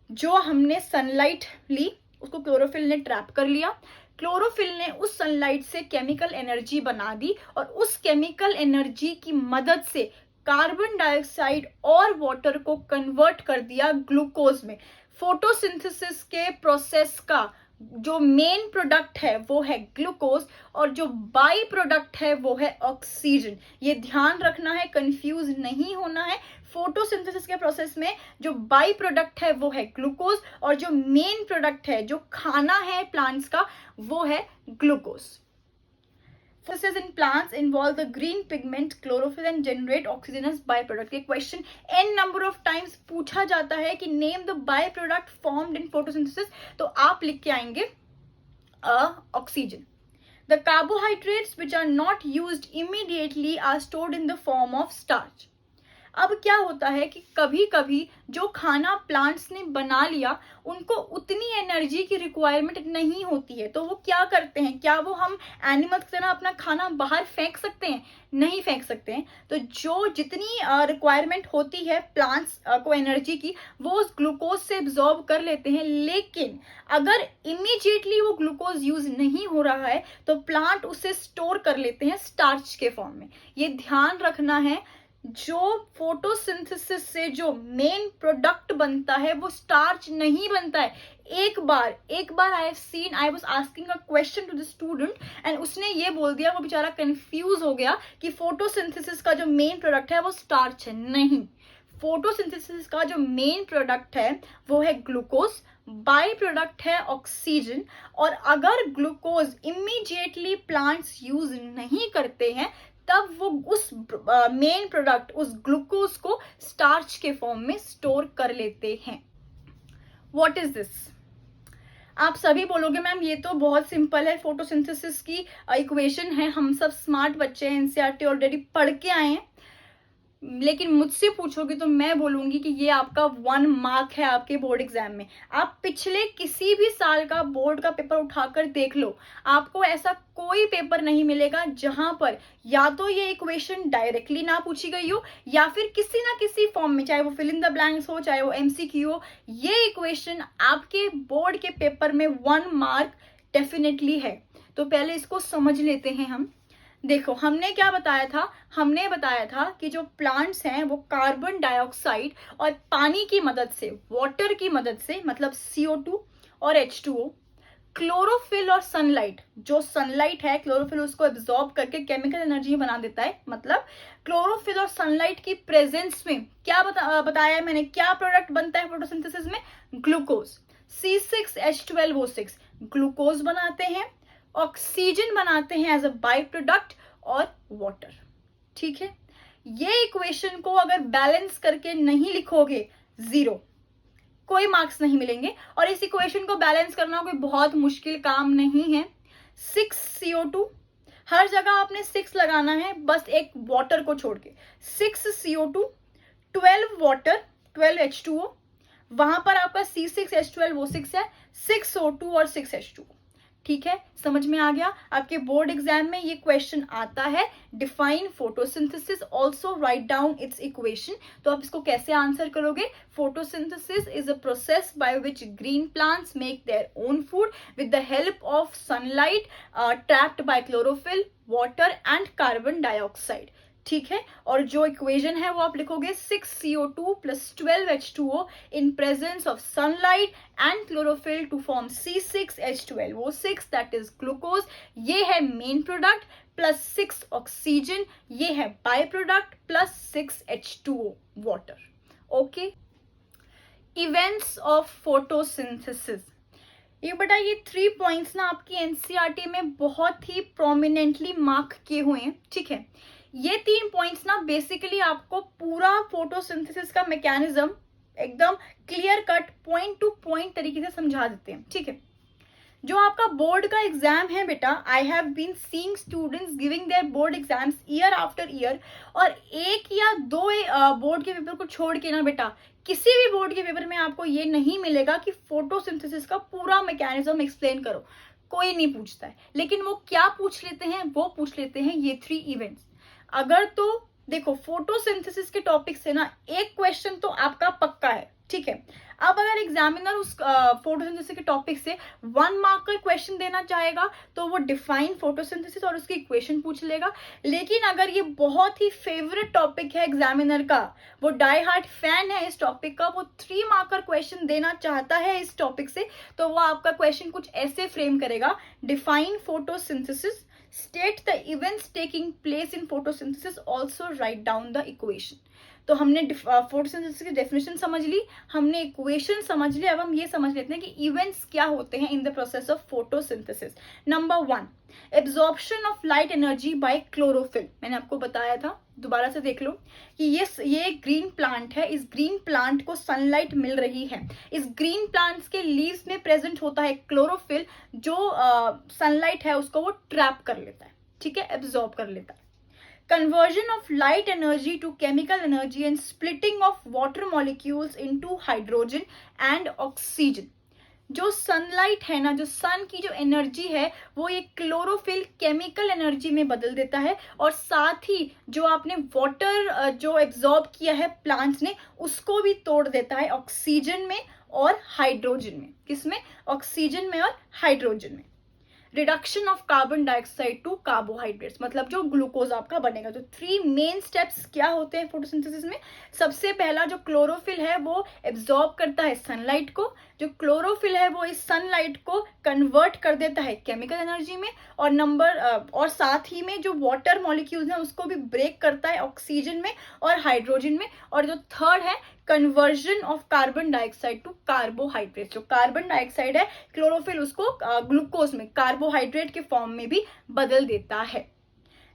जो हमने सनलाइट ली उसको क्लोरोफिल ने ट्रैप कर लिया, क्लोरोफिल ने उस सनलाइट से केमिकल एनर्जी बना दी, और उस केमिकल एनर्जी की मदद से कार्बन डाइऑक्साइड और वाटर को कन्वर्ट कर दिया ग्लूकोज में। फोटोसिंथेसिस के प्रोसेस का जो मेन प्रोडक्ट है वो है ग्लूकोज और जो बाई प्रोडक्ट है वो है ऑक्सीजन। ये ध्यान रखना है, कंफ्यूज नहीं होना है। फोटोसिंथेसिस के प्रोसेस में जो बाई प्रोडक्ट है वो है ग्लूकोज और जो मेन प्रोडक्ट है, जो खाना है प्लांट्स का, वो है glucose. Photosynthesis in plants involve the green pigment chlorophyll and generate oxygen as byproduct। ये question n number of times पूछा जाता है कि name the byproduct formed in photosynthesis, तो आप लिख के आएंगे oxygen। The carbohydrates which are not used immediately are stored in the form of starch। अब क्या होता है कि कभी कभी जो खाना प्लांट्स ने बना लिया उनको उतनी एनर्जी की रिक्वायरमेंट नहीं होती है, तो वो क्या करते हैं, क्या वो हम एनिमल्स की तरह अपना खाना बाहर फेंक सकते हैं? नहीं फेंक सकते हैं। तो जो जितनी रिक्वायरमेंट होती है प्लांट्स को एनर्जी की, वो उस ग्लूकोज से एब्जॉर्ब कर लेते हैं। लेकिन अगर इमीडिएटली वो ग्लूकोज यूज नहीं हो रहा है तो प्लांट उसे स्टोर कर लेते हैं स्टार्च के फॉर्म में। ये ध्यान रखना है, जो फोटोसिंथेसिस से जो मेन प्रोडक्ट बनता है वो स्टार्च नहीं बनता है। एक बार I was asking a question to the student and उसने ये बोल दिया, वो बेचारा कंफ्यूज हो गया कि फोटोसिंथेसिस का जो मेन प्रोडक्ट है वो स्टार्च है। नहीं, फोटोसिंथेसिस का जो मेन प्रोडक्ट है वो है ग्लूकोज, बाई प्रोडक्ट है ऑक्सीजन। और अगर ग्लूकोज इमीडिएटली प्लांट्स यूज नहीं करते हैं तब वो उस मेन प्रोडक्ट, उस ग्लूकोज को स्टार्च के फॉर्म में स्टोर कर लेते हैं। What is this? आप सभी बोलोगे मैम ये तो बहुत सिंपल है, फोटोसिंथेसिस की इक्वेशन है, हम सब स्मार्ट बच्चे हैं, एनसीईआरटी ऑलरेडी पढ़ के आए हैं। लेकिन मुझसे पूछोगे तो मैं बोलूंगी कि ये आपका 1 मार्क है आपके बोर्ड एग्जाम में। आप पिछले किसी भी साल का बोर्ड का पेपर उठाकर देख लो, आपको ऐसा कोई पेपर नहीं मिलेगा जहां पर या तो ये इक्वेशन डायरेक्टली ना पूछी गई हो या फिर किसी ना किसी फॉर्म में, चाहे वो फिल इन द ब्लैंक्स हो, चाहे वो एमसीक्यू हो, ये इक्वेशन आपके बोर्ड के पेपर में 1 मार्क डेफिनेटली है। तो पहले इसको समझ लेते हैं हम। देखो, हमने क्या बताया था? हमने बताया था कि जो प्लांट्स हैं वो कार्बन डाइऑक्साइड और पानी की मदद से, वाटर की मदद से, मतलब CO2 और H2O, क्लोरोफिल और सनलाइट, जो सनलाइट है क्लोरोफिल उसको एब्जॉर्ब करके केमिकल एनर्जी बना देता है। मतलब क्लोरोफिल और सनलाइट की प्रेजेंस में क्या बताया है मैंने, क्या प्रोडक्ट बनता है फोटोसिंथेसिस में? ग्लूकोज। C6H12O6 ग्लूकोज बनाते हैं, ऑक्सीजन बनाते हैं एज अ बाई प्रोडक्ट, और वाटर। ठीक है, ये इक्वेशन को अगर बैलेंस करके नहीं लिखोगे 0, कोई मार्क्स नहीं मिलेंगे। और इस इक्वेशन को बैलेंस करना कोई बहुत मुश्किल काम नहीं है। 6CO2, हर जगह आपने 6 लगाना है, बस एक वाटर को छोड़ के। 6CO2, 12 वाटर, 12 H2O, वहां पर आपका C6H12O6 है, 6O2 और 6H2O। ठीक है, समझ में आ गया? आपके बोर्ड एग्जाम में ये क्वेश्चन आता है, define photosynthesis, also write down it's equation. तो आप इसको कैसे आंसर करोगे? Photosynthesis is a process by which green plants make their own food with the help of sunlight trapped bye chlorophyll, water and carbon dioxide. ठीक है, और जो equation है वो आप लिखोगे 6CO2 plus 12 H2O in presence of sunlight and chlorophyll to form C6H12O6, that is glucose। ये है मेन प्रोडक्ट, प्लस 6 ऑक्सीजन, ये है by product, plus 6 H2O water. Okay, events of photosynthesis. ये बेटा ये 3 पॉइंट्स ना आपकी एनसीईआरटी में बहुत ही प्रोमिनेंटली मार्क किए हुए हैं। ठीक है, ये 3 पॉइंट्स ना बेसिकली आपको पूरा फोटोसिंथेसिस का मैकेनिज्म एकदम clear cut point two point तरीके से समझा देते हैं। ठीक है, जो आपका बोर्ड का एग्जाम है बेटा, I have been seeing students giving their board exams year after year, और 1 या 2 बोर्ड के पेपर को छोड़ के ना बेटा किसी भी बोर्ड के पेपर में आपको ये नहीं मिलेगा कि फोटोसिंथेसिस का पूरा मैकेनिज्म एक्सप्लेन करो। कोई नहीं पूछता है, लेकिन वो क्या पूछ लेते हैं? वो पूछ लेते हैं ये 3 इवेंट्स। अगर तो देखो, फोटोसिंथेसिस के टॉपिक से ना एक क्वेश्चन तो आपका पक्का है। ठीक है, अब अगर एग्जामिनर उस फोटोसिंथेसिस के टॉपिक से 1 मार्क का क्वेश्चन देना चाहेगा तो वो डिफाइन फोटोसिंथेसिस और उसकी इक्वेशन पूछ लेगा। लेकिन अगर ये बहुत ही फेवरेट टॉपिक है एग्जामिनर का, वो डाई हार्ट फैन है इस टॉपिक का, वो 3 मार्कर क्वेश्चन देना चाहता है इस टॉपिक से, तो वो आपका क्वेश्चन कुछ ऐसे फ्रेम करेगा, define photosynthesis, state the events taking place in photosynthesis, also write down the equation. तो हमने फोटोसिंथेसिस की डेफिनेशन समझ ली, हमने इक्वेशन समझ ली, अब हम ये समझ लेते हैं कि इवेंट्स क्या होते हैं in the process of photosynthesis. Number 1, absorption of light energy by chlorophyll. मैंने आपको बताया था, दोबारा से देख लो कि ये ग्रीन प्लांट है, इस ग्रीन प्लांट को सनलाइट मिल रही है, इस ग्रीन प्लांट्स के लीव्स में प्रेजेंट होता है क्लोरोफिल, जो सनलाइट है उसको वो ट्रैप कर लेता है, ठीक है, एब्जॉर्ब कर लेता है। Conversion of light energy to chemical energy and splitting of water molecules into hydrogen and oxygen। जो सनलाइट है ना, जो सन की जो एनर्जी है, वो ये क्लोरोफिल केमिकल एनर्जी में बदल देता है, और साथ ही जो आपने वाटर जो एब्जॉर्ब किया है प्लांट्स ने, उसको भी तोड़ देता है ऑक्सीजन में और हाइड्रोजन में। किसमें? ऑक्सीजन में और हाइड्रोजन में। Reduction of carbon dioxide to carbohydrates, मतलब जो ग्लूकोज आपका बनेगा। तो 3 मेन स्टेप्स क्या होते हैं फोटोसिंथेसिस में? सबसे पहला जो क्लोरोफिल है वो एब्जॉर्ब करता है सनलाइट को, जो क्लोरोफिल है वो इस सनलाइट को कन्वर्ट कर देता है केमिकल एनर्जी में, और साथ ही में जो वाटर मॉलिक्यूल्स हैं उसको भी ब्रेक करता है ऑक्सीजन में और हाइड्रोजन में। और जो थर्ड है conversion of carbon dioxide to carbohydrate, जो कार्बन डाइऑक्साइड है क्लोरोफिल उसको ग्लूकोज में, कार्बोहाइड्रेट के फॉर्म में भी बदल देता है।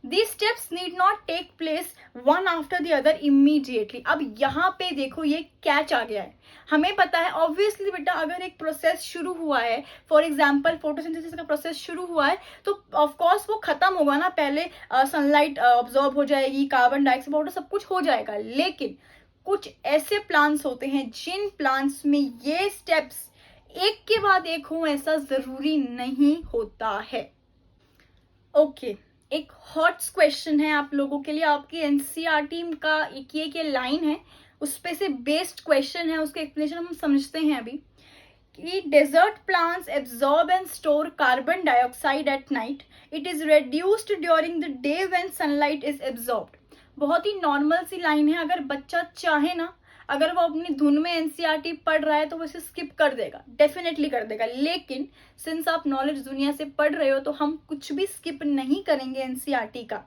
These steps need not take place one after the other immediately। अब यहाँ पे देखो ये कैच आ गया है, हमें पता है ऑब्वियसली बेटा, अगर एक प्रोसेस शुरू हुआ है, फॉर एग्जाम्पल फोटोसिंथेसिस का प्रोसेस शुरू हुआ है, तो ऑफकोर्स वो खत्म होगा ना, पहले सनलाइट ऑब्जॉर्ब हो जाएगी, कार्बन डाइऑक्साइड वाटर सब कुछ हो जाएगा। लेकिन कुछ ऐसे प्लांट्स होते हैं जिन प्लांट्स में ये स्टेप्स एक के बाद एक हो, ऐसा जरूरी नहीं होता है। ओके, एक हॉट क्वेश्चन है आप लोगों के लिए, आपकी एनसीईआरटी का एक लाइन है, उस पे से बेस्ड क्वेश्चन है, उसके एक्सप्लेनेशन हम समझते हैं अभी। कि desert plants absorb and store carbon dioxide at night, it is reduced during the day when sunlight is absorbed. बहुत ही नॉर्मल सी लाइन है, अगर बच्चा चाहे ना, अगर वो अपनी धुन में एनसीईआरटी पढ़ रहा है तो वो इसे स्किप कर देगा, डेफिनेटली कर देगा। लेकिन सिंस आप नॉलेज दुनिया से पढ़ रहे हो तो हम कुछ भी स्किप नहीं करेंगे एनसीईआरटी का।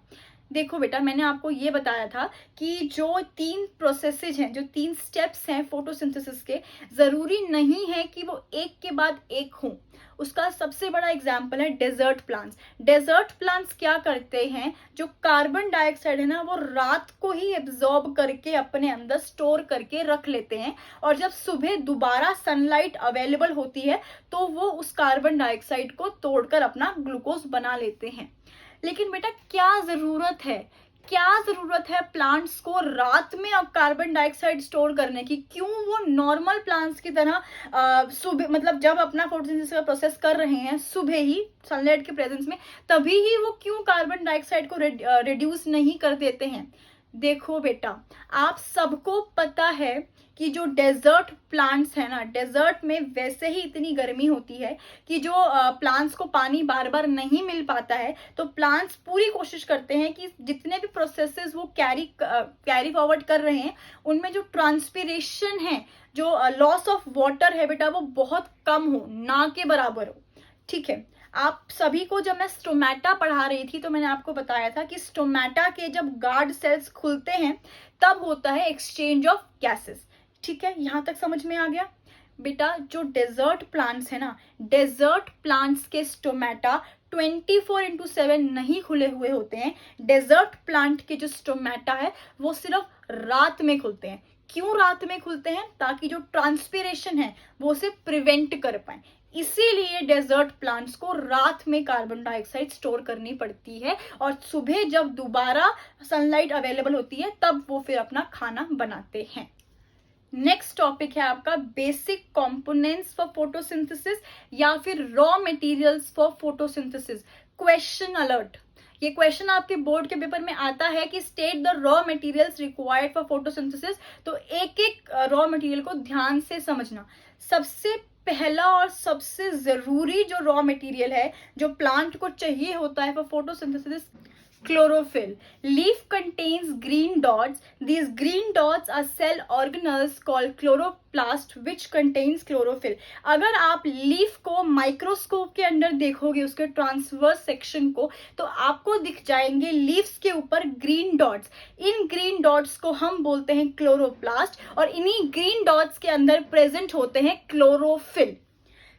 देखो बेटा, मैंने आपको ये बताया था कि जो 3 प्रोसेसेज हैं, जो 3 स्टेप्स हैं फोटोसिंथेसिस के, जरूरी नहीं है कि वो एक के बाद एक हों। उसका सबसे बड़ा एग्जाम्पल है डेजर्ट प्लांट्स। डेजर्ट प्लांट्स क्या करते हैं, जो कार्बन डाइऑक्साइड है ना, वो रात को ही एब्जॉर्ब करके अपने अंदर स्टोर करके रख लेते हैं, और जब सुबह दोबारा सनलाइट अवेलेबल होती है तो वो उस कार्बन डाइऑक्साइड को तोड़कर अपना ग्लूकोज बना लेते हैं। लेकिन बेटा क्या जरूरत है प्लांट्स को रात में अब कार्बन डाइऑक्साइड स्टोर करने की? क्यों वो नॉर्मल प्लांट्स की तरह सुबह, मतलब जब अपना फोटोसिंथेसिस का प्रोसेस कर रहे हैं सुबह ही सनलाइट के प्रेजेंस में, तभी ही वो क्यों कार्बन डाइऑक्साइड को रिड्यूस नहीं कर देते हैं? देखो बेटा, आप सबको पता है कि जो डेजर्ट प्लांट्स है ना, डेजर्ट में वैसे ही इतनी गर्मी होती है कि जो प्लांट्स को पानी बार बार नहीं मिल पाता है, तो प्लांट्स पूरी कोशिश करते हैं कि जितने भी प्रोसेसेस वो कैरी फॉरवर्ड कर रहे हैं, उनमें जो ट्रांसपिरेशन है, जो लॉस ऑफ वाटर है बेटा, वो बहुत कम हो, ना के बराबर हो। ठीक है, आप सभी को जब मैं स्टोमेटा पढ़ा रही थी तो मैंने आपको बताया था कि स्टोमेटा के जब गार्ड सेल्स खुलते हैं तब होता है एक्सचेंज ऑफ गैसेस। ठीक है, यहां तक समझ में आ गया बेटा? जो डेजर्ट प्लांट्स है ना, डेजर्ट प्लांट्स के स्टोमेटा 24/7 नहीं खुले हुए होते हैं। डेजर्ट प्लांट के जो स्टोमेटा है वो सिर्फ रात में खुलते हैं। क्यों रात में खुलते हैं? ताकि जो ट्रांसपिरेशन है वो उसे प्रिवेंट कर पाए। इसीलिए डेजर्ट प्लांट्स को रात में कार्बन डाइऑक्साइड स्टोर करनी पड़ती है, और सुबह जब दोबारा सनलाइट अवेलेबल होती है तब वो फिर अपना खाना बनाते हैं। नेक्स्ट टॉपिक है आपका बेसिक कंपोनेंट्स फॉर फोटोसिंथेसिस या फिर raw materials for photosynthesis. Question alert, ये क्वेश्चन आपके बोर्ड के पेपर में आता है कि state the raw materials required for photosynthesis. तो एक एक रॉ मटेरियल को ध्यान से समझना। सबसे पहला और सबसे जरूरी जो रॉ मटेरियल है जो प्लांट को चाहिए होता है for photosynthesis, chlorophyll. Leaf contains green dots. These green dots are cell organelles called chloroplast which contains chlorophyll. अगर आप लीफ को माइक्रोस्कोप के अंदर देखोगे, उसके ट्रांसवर्स सेक्शन को, तो आपको दिख जाएंगे लीव्स के ऊपर ग्रीन डॉट्स। इन ग्रीन डॉट्स को हम बोलते हैं क्लोरोप्लास्ट और इन्हीं ग्रीन डॉट्स के अंदर प्रेजेंट होते हैं क्लोरोफिल।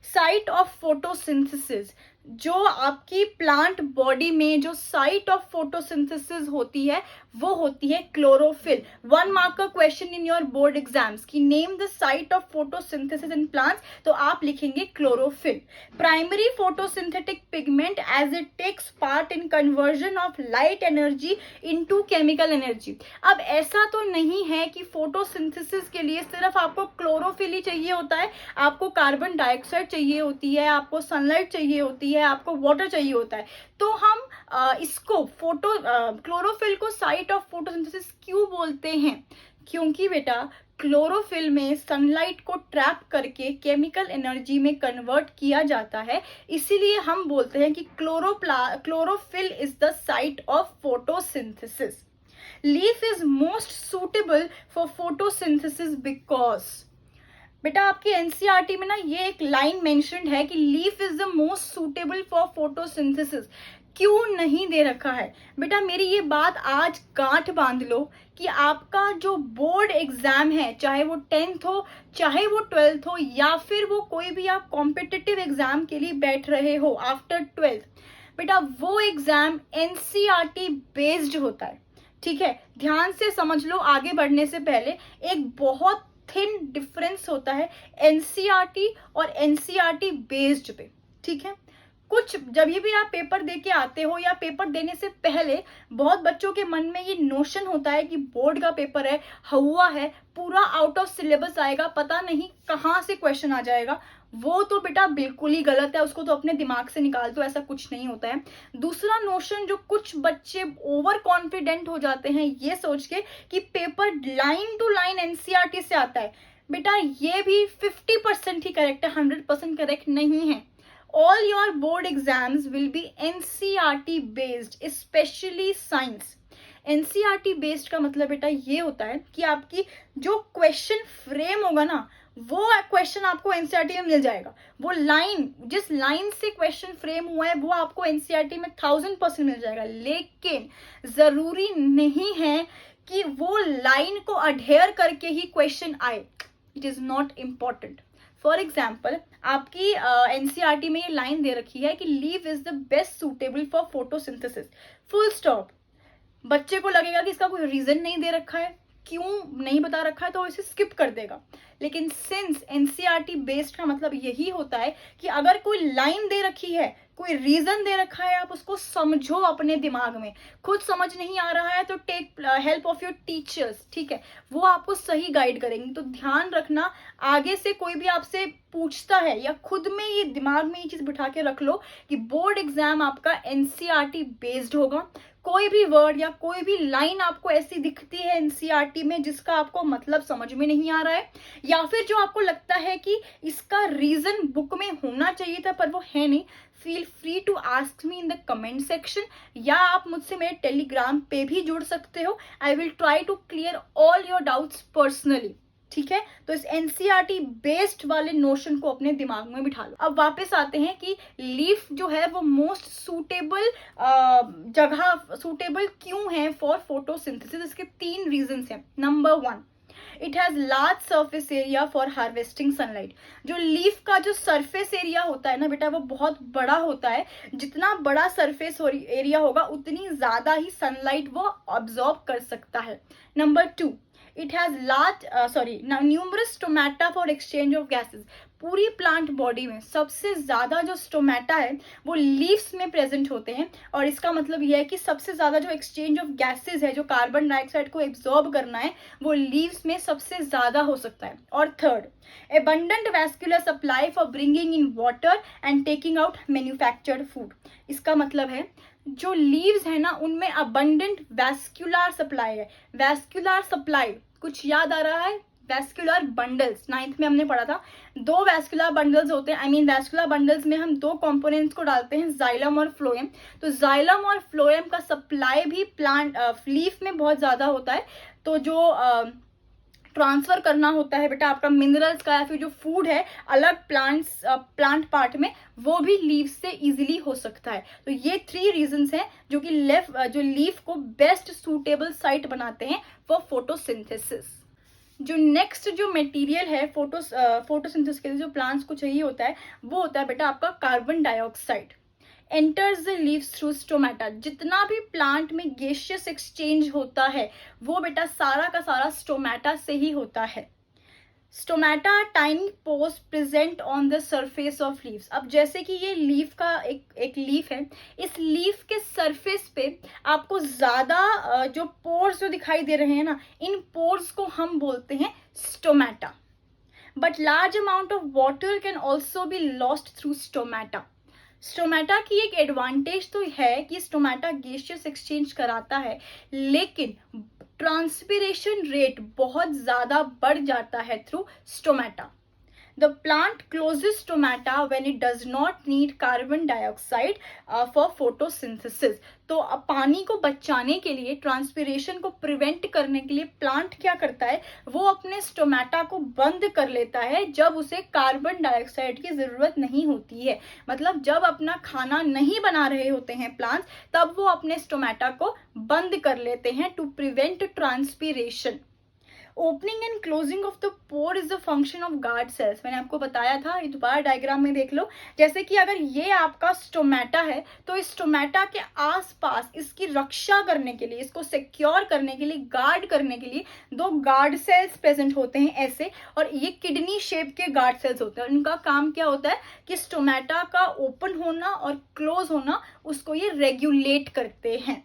साइट ऑफ फोटोसिंथेसिस, जो आपकी प्लांट बॉडी में जो साइट ऑफ फोटोसिंथेसिस होती है वो होती है क्लोरोफिल। 1 मार्क का question in your board exams की name the site of photosynthesis in plants, तो आप लिखेंगे chlorophyll. Primary photosynthetic pigment as it takes part in conversion of light energy into chemical energy. अब ऐसा तो नहीं है कि फोटोसिंथेसिस के लिए सिर्फ आपको क्लोरोफिल ही चाहिए होता है, आपको कार्बन डाइऑक्साइड चाहिए होती है, आपको सनलाइट चाहिए होती है, आपको वाटर चाहिए होता है। तो हम इसको क्लोरोफिल को साइट ऑफ फोटोसिंथेसिस क्यों बोलते हैं? क्योंकि बेटा क्लोरोफिल में सनलाइट को ट्रैप करके केमिकल एनर्जी में कन्वर्ट किया जाता है, इसीलिए हम बोलते हैं कि chlorophyll is the site of photosynthesis. Leaf is most suitable for photosynthesis because, बेटा आपकी एनसीईआरटी में ना ये एक लाइन मेंशन्ड है कि leaf is the most suitable for photosynthesis. क्यों नहीं दे रखा है? बेटा मेरी ये बात आज गांठ बांध लो कि आपका जो बोर्ड एग्जाम है, चाहे वो 10th हो, चाहे वो 12th हो, या फिर वो कोई भी आप कॉम्पिटिटिव एग्जाम के लिए बैठ रहे हो आफ्टर 12th, बेटा वो एग्जाम एनसीईआरटी बेस्ड होता है। ठीक है, ध्यान से समझ लो। आगे बढ़ने से पहले एक बहुत थिन डिफरेंस होता है एनसीईआरटी और एनसीईआरटी बेस्ड पे। ठीक है, कुछ जब भी आप पेपर दे के आते हो या पेपर देने से पहले बहुत बच्चों के मन में ये नोशन होता है कि बोर्ड का पेपर है, हवा है, पूरा आउट ऑफ सिलेबस आएगा, पता नहीं कहाँ से क्वेश्चन आ जाएगा। वो तो बेटा बिल्कुल ही गलत है, उसको तो अपने दिमाग से निकाल दो, ऐसा कुछ नहीं होता है। दूसरा नोशन जो कुछ बच्चे ओवर कॉन्फिडेंट हो जाते हैं ये सोच के कि paper line to line NCERT से आता है, बेटा ये भी 50% ही करेक्ट है, 100% करेक्ट नहीं है। All your board exams will be NCERT based, especially science. NCERT based का मतलब बेटा ये होता है कि आपकी जो क्वेश्चन फ्रेम होगा ना, वो क्वेश्चन आपको एनसीईआरटी में मिल जाएगा। वो लाइन, जिस लाइन से क्वेश्चन फ्रेम हुआ है, वो आपको एनसीईआरटी में 1000% मिल जाएगा। लेकिन जरूरी नहीं है कि वो लाइन को अडेयर करके ही क्वेश्चन आए। It is not important. For example आपकी एनसीईआरटी में ये लाइन दे रखी है कि leaf is the best suitable for photosynthesis, full stop. बच्चे को लगेगा कि इसका कोई रीजन नहीं दे रखा है, क्यों नहीं बता रखा है, तो इसे स्किप कर देगा। लेकिन सिंस एनसीईआरटी बेस्ड का मतलब यही होता है कि अगर कोई लाइन दे रखी है, कोई रीजन दे रखा है, आप उसको समझो अपने दिमाग में। खुद समझ नहीं आ रहा है तो take help of your teachers, ठीक है, वो आपको सही गाइड करेंगे। तो ध्यान रखना, आगे से कोई भी आपसे पूछता है या खुद में ये दिमाग में ये चीज बिठा के रख लो कि बोर्ड एग्जाम आपका एनसीईआरटी बेस्ड होगा। कोई भी वर्ड या कोई भी लाइन आपको ऐसी दिखती है एनसीईआरटी में जिसका आपको मतलब समझ में नहीं आ रहा है, या फिर जो आपको लगता है कि इसका रीजन बुक में होना चाहिए था पर वो है नहीं, feel free to ask me in the comment section, या आप मुझसे मेरे टेलीग्राम पे भी जुड़ सकते हो। I will try to clear all your doubts personally. ठीक है, तो इस एनसीईआरटी बेस्ड वाले नोशन को अपने दिमाग में बिठा लो। अब वापस आते हैं कि लीफ जो है वो मोस्ट सूटेबल जगह सूटेबल क्यों है फॉर फोटोसिंथेसिस। इसके 3 रीजंस हैं। Number 1, it has large surface area for harvesting sunlight. जो लीफ का जो सरफेस एरिया होता है ना बेटा, वो बहुत बड़ा होता है। जितना बड़ा सरफेस एरिया होगा उतनी ज्यादा ही सनलाइट वो ऑब्जॉर्ब कर सकता है। Number 2, it has numerous stomata for exchange of gases. पूरी प्लांट बॉडी में सबसे ज्यादा जो स्टोमेटा है वो लीव्स में प्रेजेंट होते हैं, और इसका मतलब यह है कि सबसे ज्यादा जो एक्सचेंज ऑफ गैसेस है, जो कार्बन डाइऑक्साइड को एब्जॉर्ब करना है, वो लीव्स में सबसे ज्यादा हो सकता है। और third, abundant vascular supply for bringing in water and taking out manufactured food. इसका मतलब है जो लीव्स है ना उनमें अबंडेंट वैस्कुलर सप्लाई है। वैस्कुलर सप्लाई कुछ याद आ रहा है? वैस्कुलर बंडल्स 9th में हमने पढ़ा था। 2 वैस्कुलर बंडल्स होते हैं। वैस्कुलर बंडल्स में हम 2 कंपोनेंट्स को डालते हैं, जाइलम और फ्लोएम। तो जाइलम और फ्लोएम का सप्लाई भी प्लांट लीफ में बहुत ज्यादा होता है। तो जो ट्रांसफर करना होता है बेटा आपका मिनरल्स का या फिर जो फूड है अलग प्लांट पार्ट में, वो भी लीफ से इजीली हो सकता है। तो ये 3 रीजंस हैं जो कि जो लीफ को बेस्ट सूटेबल साइट बनाते हैं फॉर फोटोसिंथेसिस। जो नेक्स्ट जो मटेरियल है फोटोसिंथेसिस के लिए जो प्लांट्स को चाहिए होता है वो होता है बेटा आपका carbon dioxide. Enters the leaves through stomata. जितना भी प्लांट में गैसियस एक्सचेंज होता है वो बेटा सारा का सारा स्टोमेटा से ही होता है। Stomata tiny pores present on the surface of leaves. अब जैसे कि ये लीफ का एक लीफ है, इस लीफ के सरफेस पे आपको ज्यादा जो पोर्स जो दिखाई दे रहे हैं ना, इन पोर्स को हम बोलते हैं stomata. But large amount of water can also be lost through stomata. Stomata की एक एडवांटेज तो है कि स्टोमेटा गैसियस एक्सचेंज कराता है, लेकिन ट्रांसपिरेशन रेट बहुत ज्यादा बढ़ जाता है through stomata. The plant closes stomata when it does not need carbon dioxide for photosynthesis. तो अब पानी को बचाने के लिए, ट्रांसपिरेशन को प्रिवेंट करने के लिए प्लांट क्या करता है, वो अपने स्टोमेटा को बंद कर लेता है जब उसे कार्बन डाइऑक्साइड की जरूरत नहीं होती है। मतलब जब अपना खाना नहीं बना रहे होते हैं प्लांट्स, तब वो अपने स्टोमेटा को बंद कर लेते हैं to prevent transpiration. Opening and closing of the pore is the function of guard cells. मैंने आपको बताया था, ये दोबारा डायग्राम में देख लो। जैसे कि अगर ये आपका स्टोमेटा है तो इस स्टोमेटा के आसपास इसकी रक्षा करने के लिए, इसको सिक्योर करने के लिए, गार्ड करने के लिए 2 गार्ड सेल्स प्रेजेंट होते हैं ऐसे, और ये किडनी शेप के गार्ड सेल्स होते हैं। उनका काम क्या होता है कि स्टोमेटा का ओपन होना और क्लोज होना उसको ये रेगुलेट करते हैं।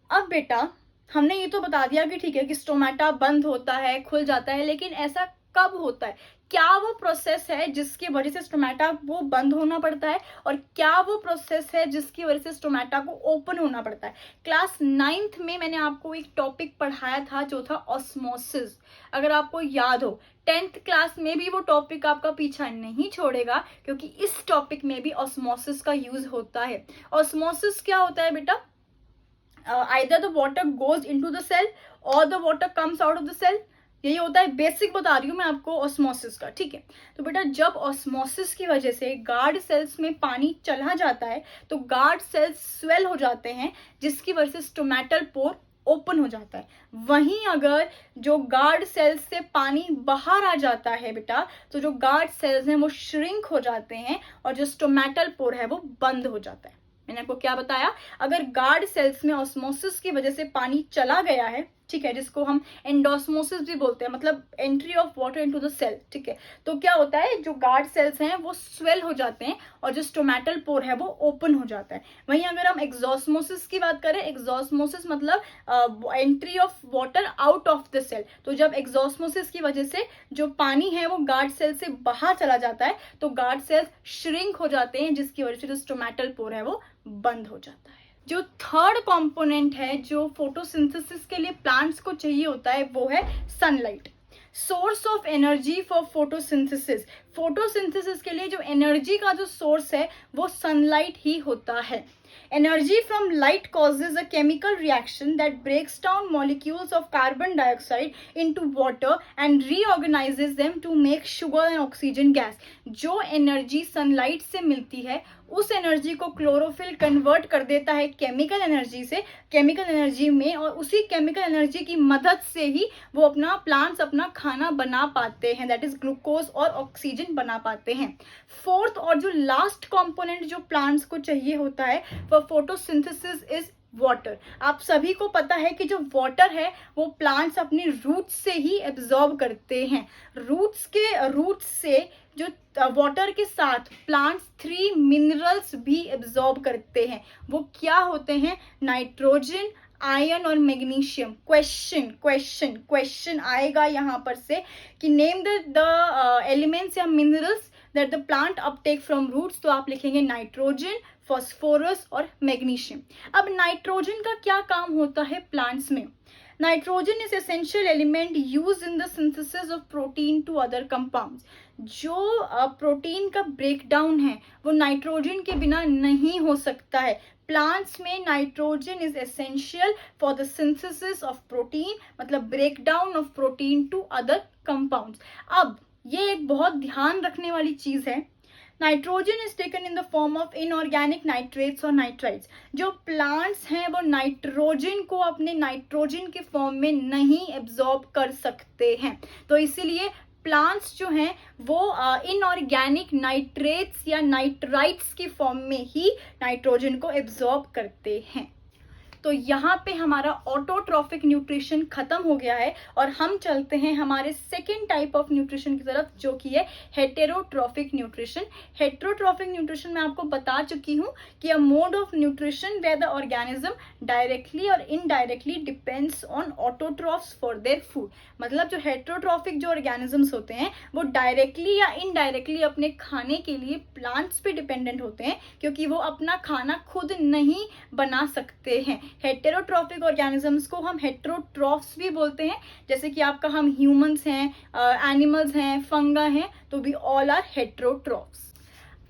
अब बेटा हमने ये तो बता दिया कि ठीक है कि स्टोमेटा बंद होता है, खुल जाता है, लेकिन ऐसा कब होता है? क्या वो प्रोसेस है जिसकी वजह से स्टोमेटा वो बंद होना पड़ता है, और क्या वो प्रोसेस है जिसकी वजह से स्टोमेटा को ओपन होना पड़ता है? क्लास 9th में मैंने आपको एक टॉपिक पढ़ाया था जो था ऑस्मोसिस। अगर आपको याद हो, 10th क्लास में भी वो टॉपिक आपका पीछा नहीं छोड़ेगा, क्योंकि इस टॉपिक में भी ऑस्मोसिस का यूज होता है। ऑस्मोसिस क्या होता है बेटा? either the water goes into the cell or the water comes out of the cell। यही होता है, बेसिक बता रही हूँ मैं आपको ऑस्मोसिस का, ठीक है। तो बेटा जब ऑस्मोसिस की वजह से गार्ड सेल्स में पानी चला जाता है तो गार्ड सेल्स स्वेल हो जाते हैं, जिसकी वजह से स्टोमेटल पोर ओपन हो जाता है। वहीं अगर जो गार्ड सेल्स से पानी बाहर आ जाता है बेटा, तो जो गार्ड सेल्स हैं वो श्रिंक हो जाते हैं और जो स्टोमेटल पोर है वो बंद हो जाता है। मैंने आपको क्या बताया? अगर गार्ड सेल्स में ऑस्मोसिस की वजह से पानी चला गया है, ठीक है, जिसको हम एंडोस्मोसिस भी बोलते हैं, मतलब entry of water into the cell, ठीक है, तो क्या होता है, जो गार्ड सेल्स हैं वो स्वेल हो जाते हैं और जो स्टोमेटल पोर है वो ओपन हो जाता है। वहीं अगर हम एक्सोस्मोसिस की बात करें, एक्सोस्मोसिस मतलब entry of water out of the cell. तो जब एक्सोस्मोसिस की वजह से जो पानी है वो गार्ड सेल से बाहर चला जाता है तो गार्ड सेल्स श्रिंक हो जाते हैं, जिसकी वजह से जो स्टोमेटल पोर है वो बंद हो जाता है। जो थर्ड कंपोनेंट है जो फोटोसिंथेसिस के लिए प्लांट्स को चाहिए होता है वो है sunlight. Source of energy for photosynthesis. Photosynthesis के लिए जो एनर्जी का जो सोर्स है वो सनलाइट ही होता है। Energy from light causes a chemical reaction that breaks down molecules of carbon dioxide into water and reorganizes them to make sugar and oxygen gas। जो एनर्जी सनलाइट से मिलती है उस एनर्जी को क्लोरोफिल कन्वर्ट कर देता है केमिकल एनर्जी से, केमिकल एनर्जी में, और उसी केमिकल एनर्जी की मदद से ही वो अपना प्लांट्स अपना खाना बना पाते हैं, दैट इज ग्लूकोज और ऑक्सीजन बना पाते हैं। फोर्थ और जो लास्ट कंपोनेंट जो प्लांट्स को चाहिए होता है फॉर फोटोसिंथेसिस इज वाटर। आप सभी को पता है कि जो वाटर है वो प्लांट्स अपनी रूट्स से ही एब्जॉर्ब करते हैं। रूट्स से जो वाटर के साथ प्लांट्स 3 मिनरल्स भी एब्जॉर्ब करते हैं। वो क्या होते हैं? नाइट्रोजन, आयरन और मैग्नीशियम। क्वेश्चन आएगा यहाँ पर से कि नेम द एलिमेंट्स या minerals that the plant uptake from roots, तो आप लिखेंगे नाइट्रोजन, फॉस्फोरस और मैग्नीशियम। अब नाइट्रोजन का क्या काम होता है प्लांट्स में? Nitrogen is essential element use in the synthesis of protein to other compounds. जो प्रोटीन का ब्रेकडाउन है वो नाइट्रोजन के बिना नहीं हो सकता है। प्लांट्स में nitrogen is essential for the synthesis of protein, मतलब breakdown of protein to other compounds. अब ये एक बहुत ध्यान रखने वाली चीज है, nitrogen is taken in the form of inorganic nitrates और नाइट्राइट्स। जो प्लांट्स हैं वो नाइट्रोजन को अपने नाइट्रोजन के फॉर्म में नहीं एब्जॉर्ब कर सकते हैं, तो इसीलिए प्लांट्स जो हैं वो इनऑर्गेनिक नाइट्रेट्स या नाइट्राइट्स की फॉर्म में ही नाइट्रोजन को एब्जॉर्ब करते हैं। तो यहाँ पे हमारा ऑटोट्रॉफिक न्यूट्रिशन खत्म हो गया है और हम चलते हैं हमारे सेकेंड टाइप ऑफ न्यूट्रिशन की तरफ, जो कि है हेटेरोट्रॉफिक न्यूट्रिशन। हेटेरोट्रॉफिक न्यूट्रिशन मैं आपको बता चुकी हूँ कि a mode of nutrition where the organism directly और indirectly depends on autotrophs for their food. मतलब जो हेटेरोट्रॉफिक जो ऑर्गेनिजम्स होते हैं वो डायरेक्टली या इनडायरेक्टली अपने खाने के लिए प्लांट्स पे डिपेंडेंट होते हैं, क्योंकि वो अपना खाना खुद नहीं बना सकते हैं। हेटेरोट्रॉफिक ऑर्गेनिजम्स को हम हेटेरोट्रॉफ्स भी बोलते हैं, जैसे कि आपका हम ह्यूमंस हैं, एनिमल्स हैं, फंगा हैं, तो भी ऑल आर हेटेरोट्रॉफ्स।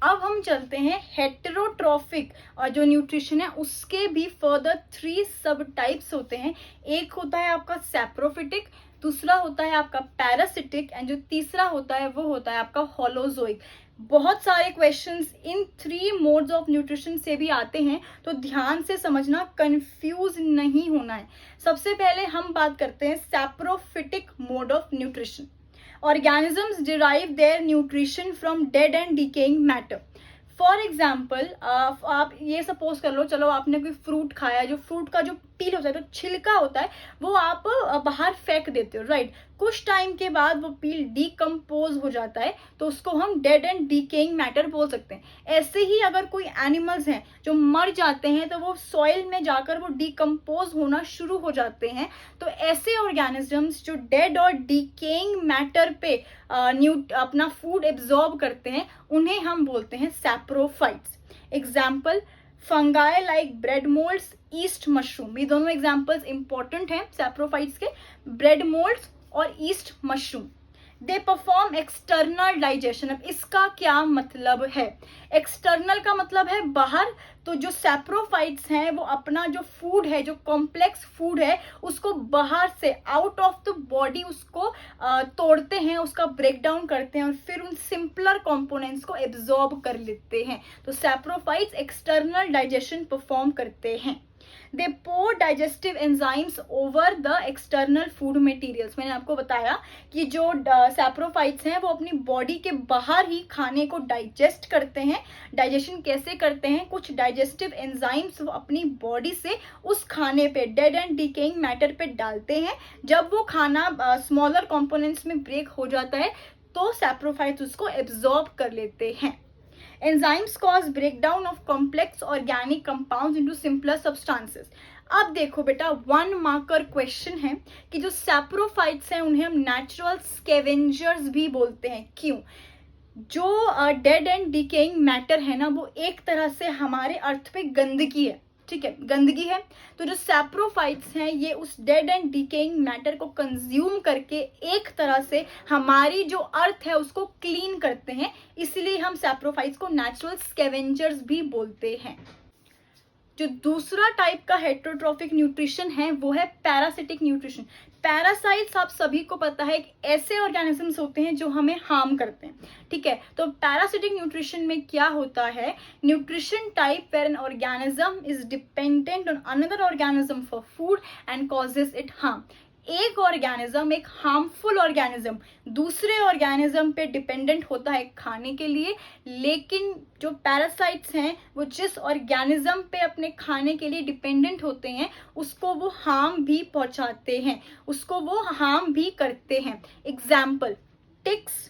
अब हम चलते हैं हेटेरोट्रॉफिक जो न्यूट्रिशन है उसके भी फर्दर 3 सब टाइप्स होते हैं। एक होता है आपका सैप्रोफिटिक, दूसरा होता है आपका पैरासिटिक एंड जो तीसरा होता है वो होता है आपका होलोजोइक। बहुत सारे questions in 3 modes of nutrition से भी आते हैं, तो ध्यान से समझना, कंफ्यूज नहीं होना है। सबसे पहले हम बात करते हैं saprophytic mode of nutrition. Organisms derive their nutrition from dead and decaying matter. For example आप ये सपोज कर लो, चलो आपने कोई फ्रूट खाया, जो फ्रूट का जो पील होता है, जो छिलका होता है, वो आप बाहर फेंक देते हो, राइट। कुछ टाइम के बाद वो पील डिकम्पोज हो जाता है, तो उसको हम डेड एंड डिकेइंग मैटर बोल सकते हैं। ऐसे ही अगर कोई एनिमल्स हैं जो मर जाते हैं तो वो सॉइल में जाकर वो डिकम्पोज होना शुरू हो जाते हैं। तो ऐसे ऑर्गेनिजम्स जो डेड और डिकेइंग मैटर पे अपना फूड एब्जॉर्ब करते हैं उन्हें हम बोलते हैं saprophytes. Example fungi like bread moulds, east mushroom, ये दोनों एग्जाम्पल्स इंपॉर्टेंट हैं सैप्रोफाइट्स के, ब्रेड मोल्ड्स और east mushroom. They perform external digestion. अब इसका क्या मतलब है? एक्सटर्नल का मतलब है बाहर, तो जो सैप्रोफाइट्स हैं वो अपना जो फूड है, जो कॉम्प्लेक्स फूड है, उसको बाहर से आउट ऑफ द बॉडी उसको तोड़ते हैं, उसका ब्रेक डाउन करते हैं और फिर उन सिंपलर कंपोनेंट्स को एब्जॉर्ब कर लेते हैं। तो सैप्रोफाइट्स एक्सटर्नल डाइजेशन परफॉर्म करते हैं। They pour digestive enzymes over the external food materials. मैंने आपको बताया कि जो सैप्रोफाइट्स हैं वो अपनी बॉडी के बाहर ही खाने को डाइजेस्ट करते हैं। डाइजेशन कैसे करते हैं? कुछ डाइजेस्टिव एंजाइम्स वो अपनी बॉडी से उस खाने पे, डेड एंड डिकेइंग मैटर पे डालते हैं। जब वो खाना स्मॉलर कंपोनेंट्स में ब्रेक हो जाता है तो सैप्रोफाइट्स उसको एब्जॉर्ब कर लेते हैं। Enzymes cause breakdown of complex organic compounds into simpler substances. अब देखो बेटा, 1 मार्कर क्वेश्चन है कि जो सैप्रोफाइट्स हैं उन्हें हम नेचुरल स्कैवेंजर्स भी बोलते हैं। क्यों? जो डेड एंड डिकेइंग मैटर है ना, वो एक तरह से हमारे अर्थ पे गंदगी है, ठीक है, गंदगी है। तो जो सैप्रोफाइट्स हैं ये उस डेड एंड डिकेइंग मैटर को कंज्यूम करके एक तरह से हमारी जो अर्थ है उसको क्लीन करते हैं, इसलिए हम सैप्रोफाइट्स को नेचुरल स्कैवेंजर्स भी बोलते हैं। जो दूसरा टाइप का हेटेरोट्रॉफिक न्यूट्रिशन है वो है पैरासिटिक न्यूट्रिशन। पैरासाइट्स आप सभी को पता है कि ऐसे ऑर्गेनिजम्स होते हैं जो हमें हार्म करते हैं, ठीक है। तो पैरासिटिक न्यूट्रिशन में क्या होता है? Nutrition type where an organism is dependent on another organism for food and causes it harm. एक ऑर्गेनिज्म, एक हार्मफुल ऑर्गेनिज्म दूसरे ऑर्गेनिज्म पे डिपेंडेंट होता है खाने के लिए, लेकिन जो पैरासाइट्स हैं वो जिस ऑर्गेनिज्म पे अपने खाने के लिए डिपेंडेंट होते हैं उसको वो हार्म भी पहुंचाते हैं, उसको वो हार्म भी करते हैं। एग्जाम्पल टिक्स,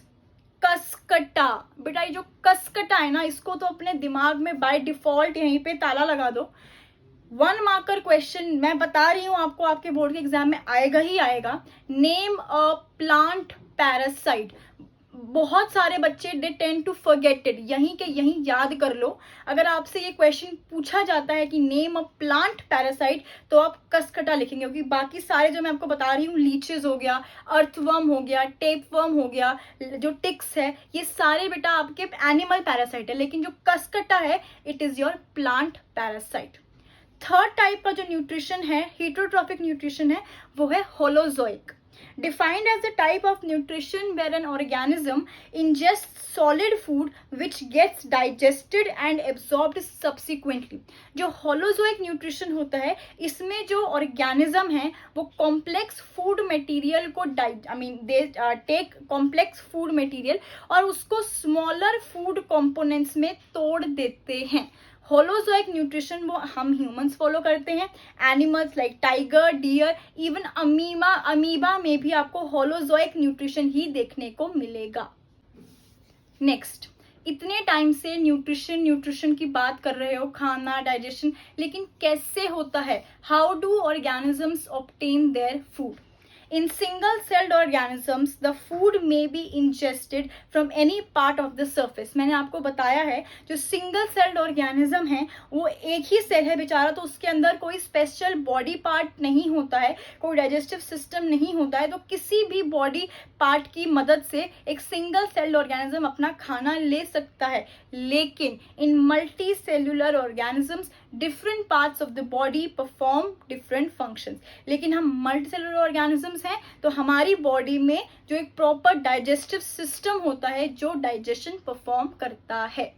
कसकटा। बेटा ये जो कसकटा है ना, इसको तो अपने दिमाग में बाय डिफॉल्ट यहीं पे ताला लगा दो। 1 मार्कर क्वेश्चन मैं बता रही हूं आपको, आपके बोर्ड के एग्जाम में आएगा ही आएगा। Name a plant parasite. बहुत सारे बच्चे they tend to forget it, यहीं के यहीं याद कर लो। अगर आपसे ये क्वेश्चन पूछा जाता है कि नेम अ प्लांट पैरासाइट, तो आप कसकटा लिखेंगे, क्योंकि बाकी सारे जो मैं आपको बता रही हूँ, लीचेस हो गया, अर्थवर्म हो गया, टेपवर्म हो गया, जो टिक्स है, ये सारे बेटा आपके एनिमल पैरासाइट है, लेकिन जो कसकटा है it is your plant parasite. Third type का जो न्यूट्रिशन है, हेटरोट्रॉफिक न्यूट्रिशन है, वो है holozoic, defined as the type of nutrition where an organism ingests solid food which gets digested and absorbed subsequently। जो holozoic nutrition होता है, इसमें जो organism है वो complex food material को they take complex food material और उसको smaller food components में तोड़ देते हैं। होलोजोइक न्यूट्रिशन वो हम ह्यूमंस फॉलो करते हैं, animals like tiger, deer, even amoeba में भी आपको होलोजोइक न्यूट्रिशन ही देखने को मिलेगा। नेक्स्ट, इतने टाइम से न्यूट्रिशन की बात कर रहे हो, खाना, डाइजेशन, लेकिन कैसे होता है? How do organisms obtain their food? In single-celled organisms, the food may be ingested from any part of the surface। मैंने आपको बताया है जो सिंगल सेल्ड ऑर्गेनिज्म है वो एक ही सेल है बेचारा, तो उसके अंदर कोई स्पेशल बॉडी पार्ट नहीं होता है, कोई डाइजेस्टिव सिस्टम नहीं होता है, तो किसी भी बॉडी पार्ट की मदद से एक सिंगल सेल्ड ऑर्गेनिज्म अपना खाना ले सकता है। लेकिन in multicellular organisms different parts of the body perform different functions. लेकिन हम मल्टी सेल्यूलर ऑर्गेनिजम्स हैं, तो हमारी बॉडी में जो एक प्रॉपर डाइजेस्टिव सिस्टम होता है जो डाइजेशन परफॉर्म करता है।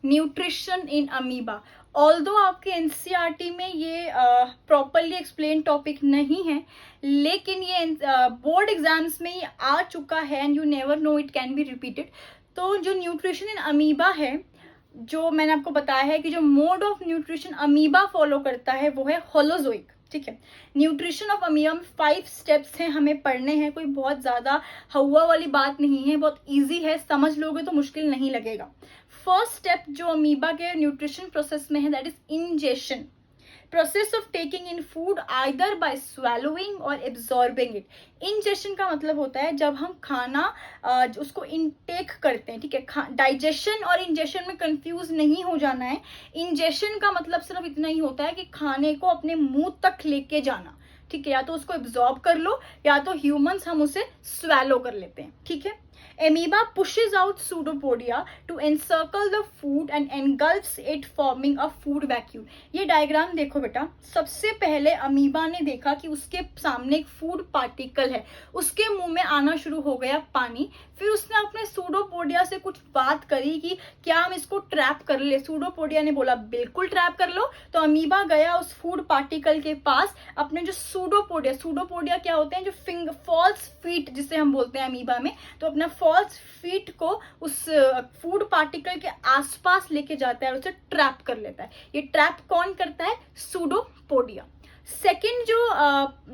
न्यूट्रिशन इन अमीबा, ऑल्दो आपके एनसीईआरटी में ये प्रॉपरली एक्सप्लेन टॉपिक नहीं है, लेकिन ये बोर्ड एग्जाम्स में ये आ चुका है and you never know it can be repeated. तो जो न्यूट्रिशन इन अमीबा है, जो मैंने आपको बताया है कि जो mode of nutrition amoeba follow करता है वो है होलोजोइक। ठीक है, न्यूट्रिशन ऑफ अमीबा में 5 स्टेप्स हैं, हमें पढ़ने हैं, कोई बहुत ज्यादा हवा वाली बात नहीं है, बहुत इजी है, समझ लोगे तो मुश्किल नहीं लगेगा। फर्स्ट स्टेप जो अमीबा के न्यूट्रिशन प्रोसेस में है that is ingestion, process of taking in food either bye swallowing और एब्जॉर्बिंग इट। इंजेशन का मतलब होता है जब हम खाना उसको इनटेक करते हैं। ठीक है, डाइजेशन और इंजेशन में कंफ्यूज नहीं हो जाना है। इंजेशन का मतलब सिर्फ इतना ही होता है कि खाने को अपने मुंह तक लेके जाना। ठीक है, या तो उसको एब्जॉर्ब कर लो या तो ह्यूमंस हम उसे स्वेलो कर लेते हैं। ठीक है, Amoeba pushes out pseudopodia to encircle the food and engulfs it, forming a food vacuum। ये डायग्राम देखो बेटा, सबसे पहले अमीबा ने देखा कि उसके सामने एक फूड पार्टिकल है, उसके मुंह में आना शुरू हो गया पानी। फिर उसने अपने सूडोपोडिया से कुछ बात करी कि क्या हम इसको ट्रैप कर ले। सूडोपोडिया ने बोला बिल्कुल ट्रैप कर लो। तो अमीबा गया उस फूड पार्टिकल के पास, अपने जो सूडोपोडिया क्या होते हैं, जो फॉल्स फीट जिसे हम बोलते हैं अमीबा में, तो अपना फॉल्स फीट को उस फूड पार्टिकल के आसपास लेके जाता है और उसे ट्रैप कर लेता है। ये ट्रैप कौन करता है? सूडोपोडिया। सेकेंड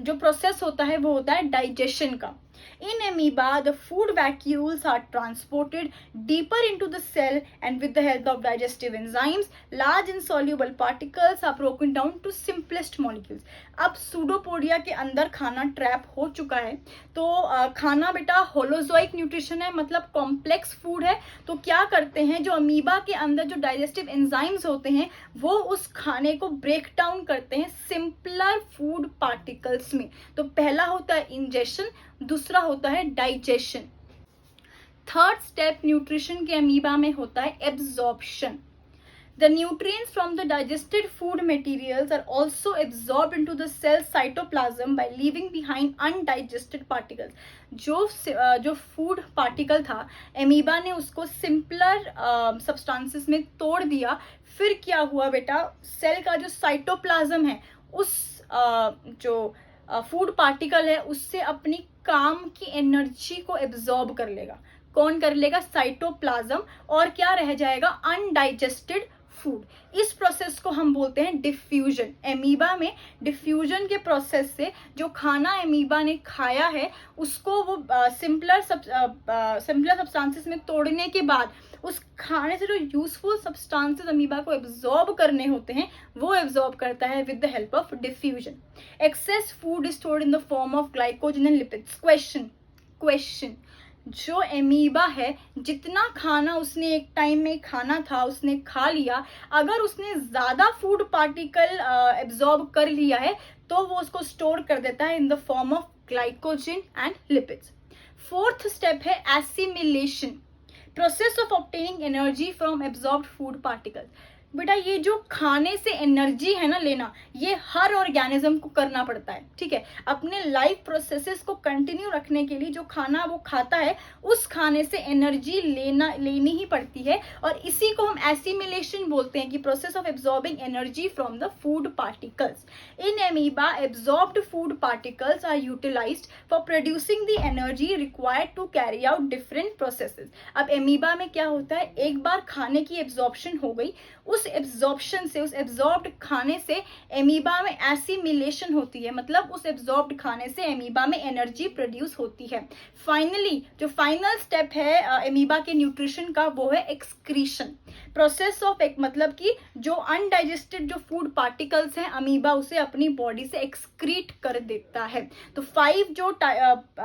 जो प्रोसेस होता है वो होता है डाइजेशन का। In amoeba, the food vacuoles are transported deeper into the cell and with the help of digestive enzymes, large insoluble particles are broken down to simplest molecules। अब pseudopodia के अंदर खाना ट्रैप हो चुका है, तो खाना बेटा होलोजोइक न्यूट्रिशन है, मतलब कॉम्प्लेक्स फूड है। तो क्या करते हैं, जो अमीबा के अंदर जो डाइजेस्टिव एंजाइम्स होते हैं वो उस खाने को ब्रेक डाउन करते हैं सिंपलर फूड पार्टिकल्स में। तो पहला होता है इंजेशन, दूसरा होता है डाइजेशन। थर्ड स्टेप न्यूट्रिशन के अमीबा में होता है absorption. The nutrients from the digested food materials are also absorbed into the cell cytoplasm by leaving behind undigested particles। जो फूड पार्टिकल था एमीबा ने उसको सिंपलर सब्सटेंसेस में तोड़ दिया। फिर क्या हुआ बेटा, सेल का जो साइटोप्लाज्म है उस जो फूड पार्टिकल है उससे अपनी काम की एनर्जी को एब्जॉर्ब कर लेगा। कौन कर लेगा? साइटोप्लाज्म। और क्या रह जाएगा? Undigested food. इस प्रोसेस को हम बोलते हैं डिफ्यूजन। एमीबा में डिफ्यूजन के प्रोसेस से जो खाना एमीबा ने खाया है उसको वो सिंपलर सब्सटेंसेस में तोड़ने के बाद उस खाने से जो यूजफुल सब्सटेंसेस अमीबा को एब्जॉर्ब करने होते हैं वो एब्जॉर्ब करता है with the help of diffusion. Excess food is stored in the form of glycogen and lipids. Question जो एमीबा है, जितना खाना उसने एक टाइम में खाना था उसने खा लिया, अगर उसने ज़्यादा फूड पार्टिकल एब्जॉर्ब कर लिया है तो वो उसको स्टोर कर देता है in the form of glycogen and lipids. Fourth step है assimilation, process of obtaining energy from absorbed food particles. बेटा ये जो खाने से एनर्जी है ना लेना, ये हर ऑर्गेनिज्म को करना पड़ता है, ठीक है। अपने लाइफ प्रोसेसेस को कंटिन्यू रखने के लिए जो खाना वो खाता है उस खाने से एनर्जी लेनी ही पड़ती है, और इसी को हम एसिमिलेशन बोलते हैं कि process of absorbing energy from the food particles. In amoeba absorbed food particles are utilised for producing the energy required to carry out different processes. अब एमीबा में क्या होता है, एक बार खाने की एब्जॉर्प्शन हो गई, उस एब्जॉर्प्शन से, उस एब्जॉर्ब्ड खाने से एमीबा में एसिमिलेशन होती है, मतलब उस एब्जॉर्ब्ड खाने से एमीबा में एनर्जी प्रोड्यूस होती है। फाइनली जो फाइनल स्टेप है एमीबा के न्यूट्रिशन का वो है एक्सक्रीशन, प्रोसेस ऑफ एक, मतलब कि जो अनडाइजेस्टेड जो फूड पार्टिकल्स हैं अमीबा उसे अपनी बॉडी से एक्सक्रीट कर देता है। तो 5 जो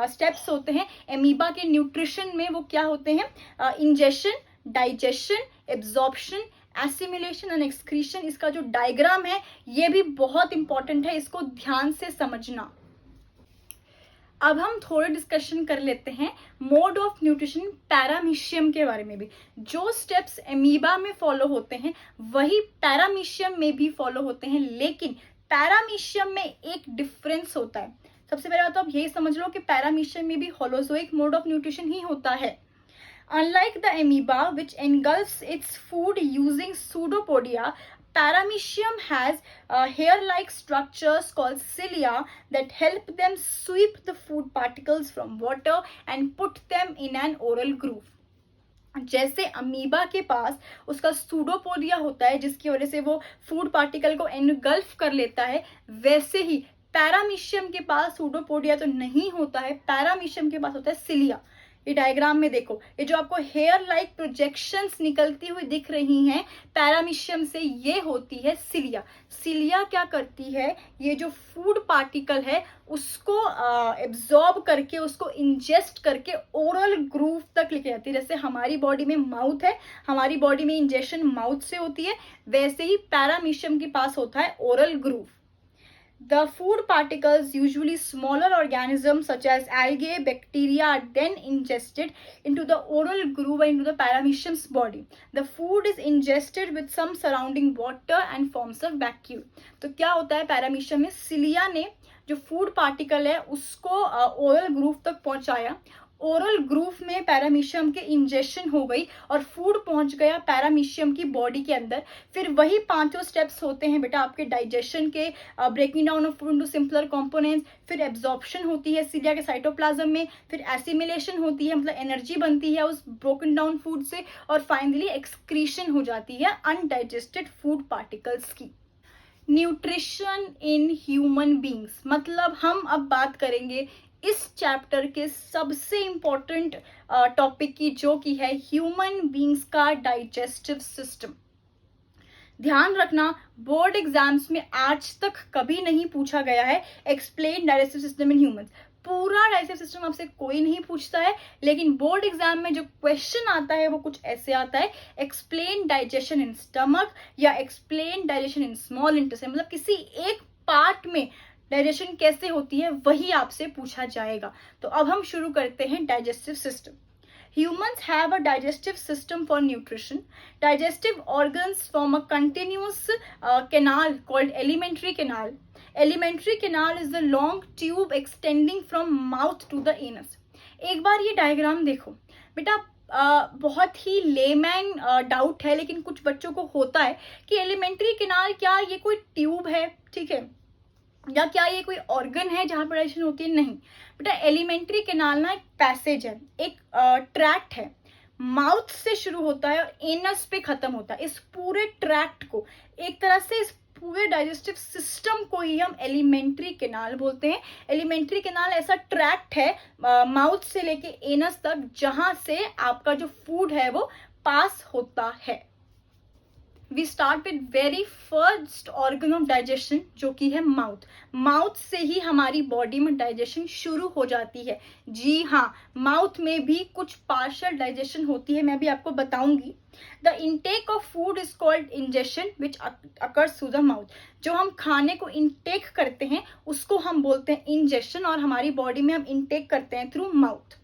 स्टेप्स होते हैं एमीबा के न्यूट्रिशन में वो क्या होते हैं, ingestion, digestion, absorption, assimilation and excretion. इसका जो डायग्राम है ये भी बहुत इंपॉर्टेंट है, इसको ध्यान से समझना। अब हम थोड़े डिस्कशन कर लेते हैं मोड ऑफ न्यूट्रिशन पैरामीशियम के बारे में भी। जो स्टेप्स एमीबा में फॉलो होते हैं वही पैरामीशियम में भी फॉलो होते हैं, लेकिन पैरामीशियम में एक डिफरेंस होता है। सबसे पहले तो आप यही समझ लो कि पैरामीशियम में भी होलोजोइक मोड ऑफ न्यूट्रिशन ही होता है। Unlike the amoeba, which engulfs its food using pseudopodia, paramecium has hair-like structures called cilia that help them sweep the food particles from water and put them in an oral groove। जैसे amoeba के पास उसका pseudopodia होता है जिसकी वजह से वो food particle को एनगल्फ कर लेता है, वैसे ही पैरामीशियम के पास सूडोपोडिया तो नहीं होता है, पैरामीशियम के पास होता है सिलिया। ये डायग्राम में देखो, ये जो आपको हेयर लाइक प्रोजेक्शंस निकलती हुई दिख रही हैं पैरामीशियम से, ये होती है सिलिया। सिलिया क्या करती है, ये जो फूड पार्टिकल है उसको एब्जॉर्ब करके, उसको इंजेस्ट करके ओरल ग्रूव तक लेके जाती है। जैसे हमारी बॉडी में माउथ है, हमारी बॉडी में इंजेक्शन माउथ से होती है, वैसे ही पैरामीशियम के पास होता है oral groove. The food particles, usually smaller organisms such as algae, bacteria, are then ingested into the oral groove and into the paramecium's body. The food is ingested with some surrounding water and forms a vacuole. तो क्या होता है paramecium में, cilia ने जो food particle है उसको oral groove तक पहुंचाया, ओरल ग्रूव में पैरामीशियम के इंजेक्शन हो गई और फूड पहुंच गया पैरामीशियम की बॉडी के अंदर। फिर वही 5 स्टेप्स होते हैं बेटा आपके डाइजेशन के, breaking down of food into simpler components, फिर एब्जॉर्प्शन होती है सिलिया के साइटोप्लाज्म में, फिर एसिमिलेशन होती है मतलब एनर्जी बनती है उस ब्रोकन डाउन फूड से, और फाइनली एक्सक्रीशन हो जाती है अनडाइजेस्टेड फूड पार्टिकल्स की। न्यूट्रिशन इन ह्यूमन बींग्स, मतलब हम अब बात करेंगे इस चैप्टर के सबसे इंपॉर्टेंट टॉपिक की, जो कि है ह्यूमन बींग्स का डाइजेस्टिव सिस्टम। ध्यान रखना बोर्ड एग्जाम्स में आज तक कभी नहीं पूछा गया है explain digestive system in humans. पूरा डाइजेस्टिव सिस्टम आपसे कोई नहीं पूछता है, लेकिन बोर्ड एग्जाम में जो क्वेश्चन आता है वो कुछ ऐसे आता है, एक्सप्लेन डाइजेशन इन स्टमक या explain digestion in small intestine, मतलब किसी एक पार्ट में डाइजेशन कैसे होती है वही आपसे पूछा जाएगा। तो अब हम शुरू करते हैं digestive system. Humans have a digestive system for nutrition. Digestive organs form a continuous canal called alimentary canal. Alimentary canal is the long tube extending from mouth to the anus. एक बार ये डायग्राम देखो बेटा, बहुत ही layman doubt है लेकिन कुछ बच्चों को होता है कि एलिमेंट्री कैनाल क्या ये कोई ट्यूब है, ठीक है, या क्या ये कोई ऑर्गन है जहां पर डाइजेशन होती है? नहीं बेटा, एलिमेंट्री कैनाल ना एक पैसेज है, एक ट्रैक्ट है, माउथ से शुरू होता है और एनस पे खत्म होता है। इस पूरे ट्रैक्ट को, एक तरह से इस पूरे डाइजेस्टिव सिस्टम को ही हम एलिमेंट्री कैनाल बोलते हैं। एलिमेंट्री कैनाल ऐसा ट्रैक्ट है माउथ से लेके एनस तक जहां से आपका जो फूड है वो पास होता है। We start with very first organ of digestion जो कि है माउथ। माउथ से ही हमारी बॉडी में डाइजेशन शुरू हो जाती है। जी हाँ, माउथ में भी कुछ पार्शियल डाइजेशन होती है, मैं भी आपको बताऊंगी। The intake of food is called ingestion which occurs through the mouth. जो हम खाने को इनटेक करते हैं उसको हम बोलते हैं इंजेशन, और हमारी बॉडी में हम इनटेक करते हैं through mouth.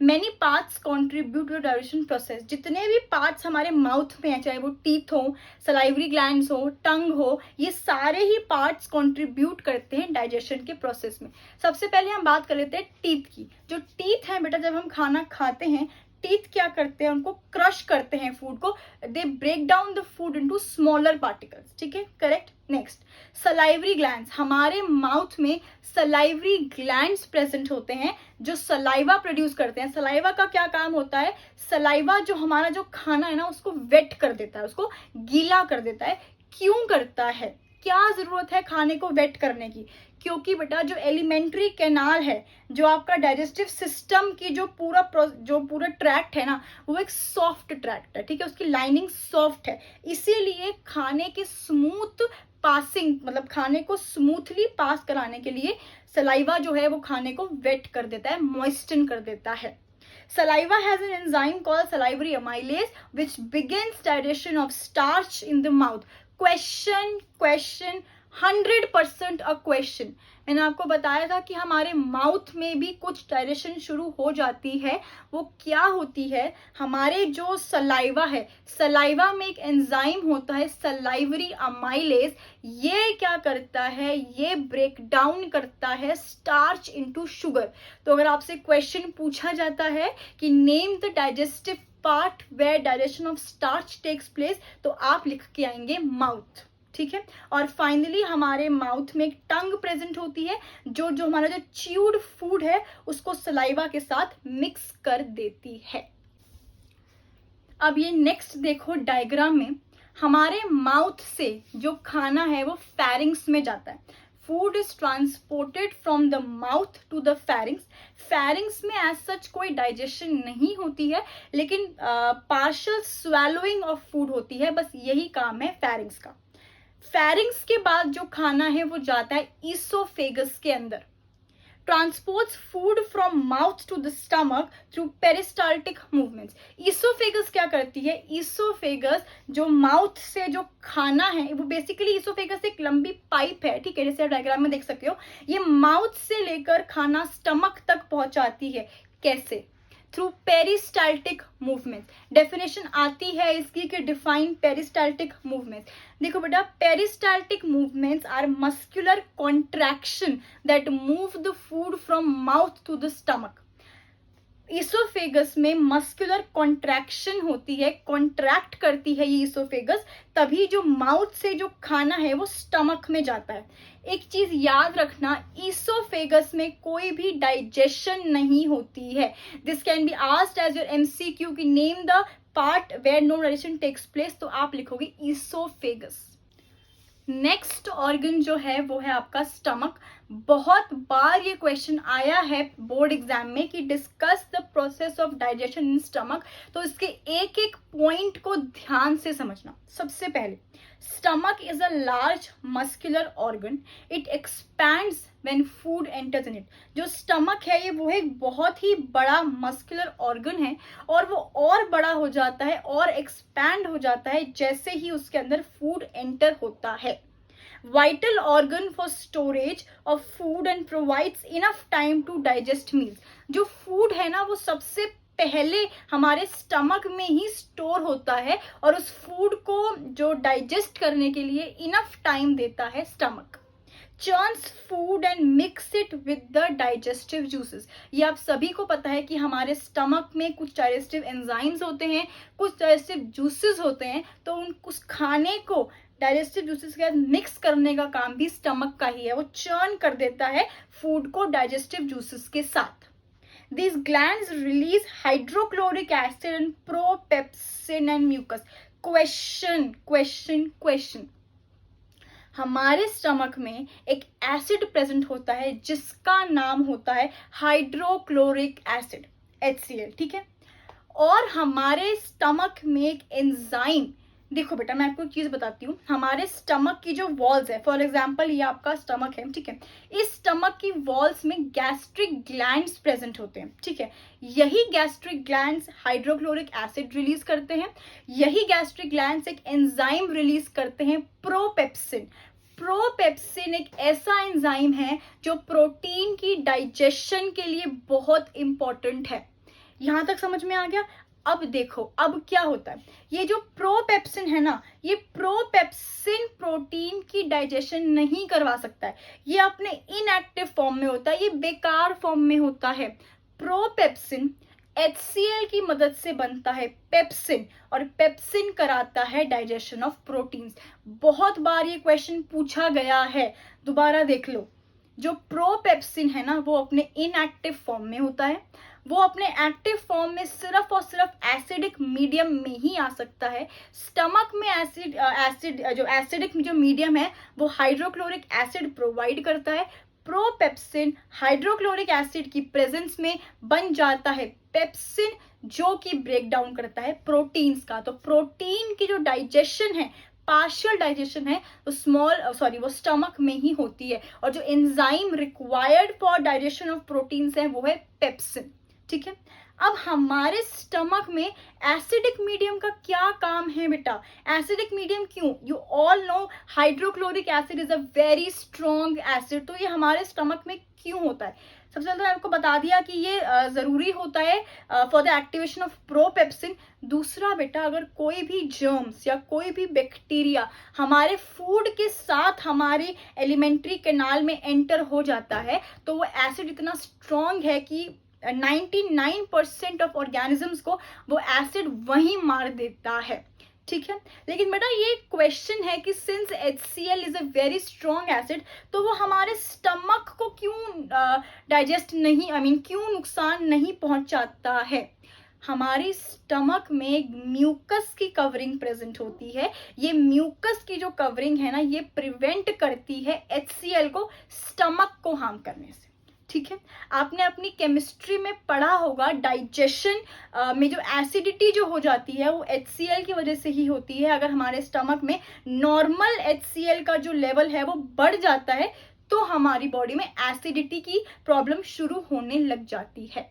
Many parts contribute to digestion process. जितने भी पार्ट्स हमारे माउथ में हैं, चाहे वो टीथ हो, सलाइवरी ग्लैंड्स हो, टंग हो, ये सारे ही पार्ट्स कॉन्ट्रीब्यूट करते हैं डाइजेशन के प्रोसेस में। सबसे पहले हम बात कर लेते हैं टीथ की। जो टीथ हैं बेटा, जब हम खाना खाते हैं, टीथ क्या करते हैं, उनको क्रश करते हैं फूड को, they break down the food into smaller particles. ठीक है, करेक्ट। Next, salivary glands. हमारे माउथ में सलाइवरी ग्लैंड्स प्रेजेंट होते हैं जो सलाइवा प्रोड्यूस करते हैं। सलाइवा का क्या काम होता है, सलाइवा जो हमारा जो खाना है ना उसको वेट कर देता है, उसको गीला कर देता है। क्यों करता है, क्या जरूरत है खाने को वेट करने की? क्योंकि बेटा जो एलिमेंट्री कैनाल है, जो आपका डाइजेस्टिव सिस्टम की जो पूरा ट्रैक्ट है ना, वो एक सॉफ्ट ट्रैक्ट है। ठीक है, उसकी लाइनिंग सॉफ्ट है, इसीलिए खाने के स्मूथ पासिंग, मतलब खाने को स्मूथली पास कराने के लिए सलाइवा जो है वो खाने को वेट कर देता है, मॉइस्टन कर देता है। Saliva has an enzyme called salivary amylase which begins digestion of starch in the mouth. Question 100% a question. मैंने आपको बताया था कि हमारे माउथ में भी कुछ डाइजेशन शुरू हो जाती है। वो क्या होती है, हमारे जो सलाइवा है, सलाइवा में एक एंजाइम होता है सलाइवरी अमाइलेज। ये क्या करता है, ये ब्रेक डाउन करता है स्टार्च इनटू शुगर। तो अगर आपसे क्वेश्चन पूछा जाता है कि name the digestive part where digestion of starch takes place, तो आप लिख के आएंगे माउथ। ठीक है, और फाइनली हमारे माउथ में एक टंग प्रेजेंट होती है जो हमारा जो च्यूड फूड है उसको सलाइवा के साथ मिक्स कर देती है। अब ये नेक्स्ट देखो डायग्राम में, हमारे माउथ से जो खाना है वो फेरिंग्स में जाता है। Food is transported from the mouth to the pharynx. Pharynx में एज सच कोई डाइजेशन नहीं होती है, लेकिन पार्शियल स्वेलोइंग ऑफ फूड होती है, बस यही काम है फेरिंग्स का। फेरिंग्स के बाद जो खाना है वो जाता है ईसोफेगस के अंदर। Transports food from mouth to the stomach through peristaltic movements. Oesophagus क्या करती है, ईसोफेगस जो माउथ से जो खाना है, वो बेसिकली ईसोफेगस एक लंबी पाइप है। ठीक है, जैसे आप डायग्राम में देख सकते हो, ये माउथ से लेकर खाना स्टमक तक पहुंचाती है। कैसे, थ्रू पेरिस्टाल्टिक मूवमेंट। डेफिनेशन आती है इसकी कि डिफाइन पेरिस्टाल्टिक मूवमेंट। देखो बेटा, peristaltic movements are muscular contraction that move the food from mouth to the stomach. Oesophagus में मस्कुलर कॉन्ट्रैक्शन होती है, कॉन्ट्रैक्ट करती है ये ईसोफेगस, तभी जो माउथ से जो खाना है वो स्टमक में जाता है। एक चीज याद रखना, ईसोफेगस में कोई भी डाइजेशन नहीं होती है। This can be asked as your MCQ कि name the part where no digestion takes place, तो आप लिखोगे ईसोफेगस। नेक्स्ट ऑर्गन जो है वो है आपका स्टमक। बहुत बार ये क्वेश्चन आया है बोर्ड एग्जाम में कि discuss the process of digestion in stomach, तो इसके एक एक पॉइंट को ध्यान से समझना। सबसे पहले, stomach is a large muscular organ, it expands when food enters in it. जो स्टमक है ये वो एक बहुत ही बड़ा मस्कुलर ऑर्गन है, और वो और बड़ा हो जाता है और एक्सपैंड हो जाता है जैसे ही उसके अंदर फूड एंटर होता है। Vital organ for storage of food and provides enough time to digest meals। जो फूड है ना वो सबसे पहले हमारे स्टमक में ही स्टोर होता है, और उस फूड को जो डाइजेस्ट करने के लिए इनफ टाइम देता है stomach. churns food and mix it with the digestive juices। ये आप सभी को पता है कि हमारे स्टमक में कुछ डाइजेस्टिव एंजाइम्स होते हैं, कुछ डाइजेस्टिव जूसेस होते हैं, तो उस खाने को डाइजेस्टिव जूसेस के साथ मिक्स करने का काम भी स्टमक का ही है। वो चर्न कर देता है फूड को डाइजेस्टिव जूसेस के साथ। These glands release hydrochloric acid and propepsin and mucus। Question, हमारे स्टमक में एक एसिड प्रेजेंट होता है जिसका नाम होता है हाइड्रोक्लोरिक एसिड, HCl। ठीक है, और हमारे स्टमक में एक एंजाइम देखो बेटा, मैं आपको एक चीज बताती हूँ। हमारे स्टमक की जो वॉल्स है, फॉर एग्जाम्पल ये आपका स्टमक है, ठीक है, इस स्टमक की वॉल्स में गैस्ट्रिक ग्लैंड्स प्रेजेंट होते हैं, ठीक है। यही gastric glands hydrochloric acid release करते हैं। यही गैस्ट्रिक ग्लैंड्स एक एंजाइम रिलीज करते हैं, प्रोपेप्सिन। प्रोपेप्सिन एक ऐसा एंजाइम है जो प्रोटीन की डाइजेशन के लिए बहुत इंपॉर्टेंट है। यहां तक समझ में आ गया? अब देखो, अब क्या होता है, ये जो प्रोपेप्सिन है ना, ये प्रोपेप्सिन प्रोटीन की डाइजेशन नहीं करवा सकता है। ये अपने इनएक्टिव फॉर्म में होता है, ये बेकार फॉर्म में होता है। प्रोपेप्सिन HCl की मदद से बनता है पेप्सिन, और पेप्सिन कराता है डाइजेशन ऑफ प्रोटीन्स। बहुत बार ये क्वेश्चन पूछा गया है, दोबारा देख लो। जो प्रोपेप्सिन है ना, वो अपने इनएक्टिव फॉर्म में होता है। वो अपने एक्टिव फॉर्म में सिर्फ और सिर्फ एसिडिक मीडियम में ही आ सकता है। स्टमक में एसिडिक जो मीडियम है वो हाइड्रोक्लोरिक एसिड प्रोवाइड करता है। प्रोपेप्सिन हाइड्रोक्लोरिक एसिड की प्रेजेंस में बन जाता है पेप्सिन, जो कि ब्रेक डाउन करता है प्रोटीन्स का। तो प्रोटीन की जो डाइजेशन है, पार्शियल डाइजेशन है, वो स्टमक में ही होती है। और जो enzyme required for digestion of proteins है वो है पेप्सिन, ठीक है। अब हमारे स्टमक में एसिडिक मीडियम का क्या काम है बेटा? एसिडिक मीडियम क्यों? You all know hydrochloric acid is a very strong acid. तो ये हमारे स्टमक में क्यों होता है? सबसे पहले मैंने आपको बता दिया कि ये जरूरी होता है for the activation of propepsin. दूसरा बेटा, अगर कोई भी जर्म्स या कोई भी बैक्टीरिया हमारे फूड के साथ हमारी एलिमेंट्री कैनाल में एंटर हो जाता है, तो वो एसिड इतना स्ट्रॉन्ग है कि 99% ऑफ ऑर्गेनिजम्स को वो एसिड वहीं मार देता है, ठीक है। लेकिन बेटा ये क्वेश्चन है कि since HCl is a very strong acid, तो वो हमारे स्टमक को क्यों डाइजेस्ट नहीं क्यों नुकसान नहीं पहुंचाता है? हमारी स्टमक में म्यूकस की कवरिंग प्रेजेंट होती है। ये म्यूकस की जो कवरिंग है ना, ये प्रिवेंट करती है HCl को स्टमक को हार्म करने से, ठीक है। आपने अपनी केमिस्ट्री में पढ़ा होगा, डाइजेशन में जो एसिडिटी जो हो जाती है वो HCl की वजह से ही होती है। अगर हमारे स्टमक में नॉर्मल HCl का जो लेवल है वो बढ़ जाता है, तो हमारी बॉडी में एसिडिटी की प्रॉब्लम शुरू होने लग जाती है।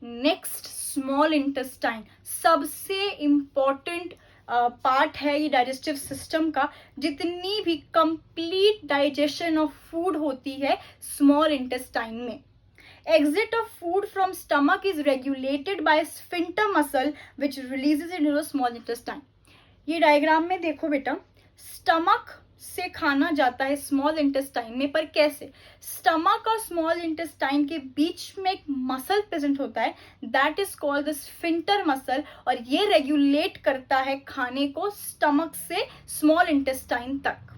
नेक्स्ट, स्मॉल इंटेस्टाइन, सबसे इंपॉर्टेंट पार्ट है ये डाइजेस्टिव सिस्टम का। जितनी भी कंप्लीट डाइजेशन ऑफ फूड होती है स्मॉल इंटेस्टाइन में। Exit of food from stomach is regulated by sphincter muscle which releases into the small intestine. ये डायग्राम में देखो बेटा, स्टमक से खाना जाता है स्मॉल इंटेस्टाइन में, पर कैसे? स्टमक और स्मॉल इंटेस्टाइन के बीच में एक मसल प्रेजेंट होता है, that is called the sphincter muscle, और ये रेगुलेट करता है खाने को स्टमक से स्मॉल इंटेस्टाइन तक।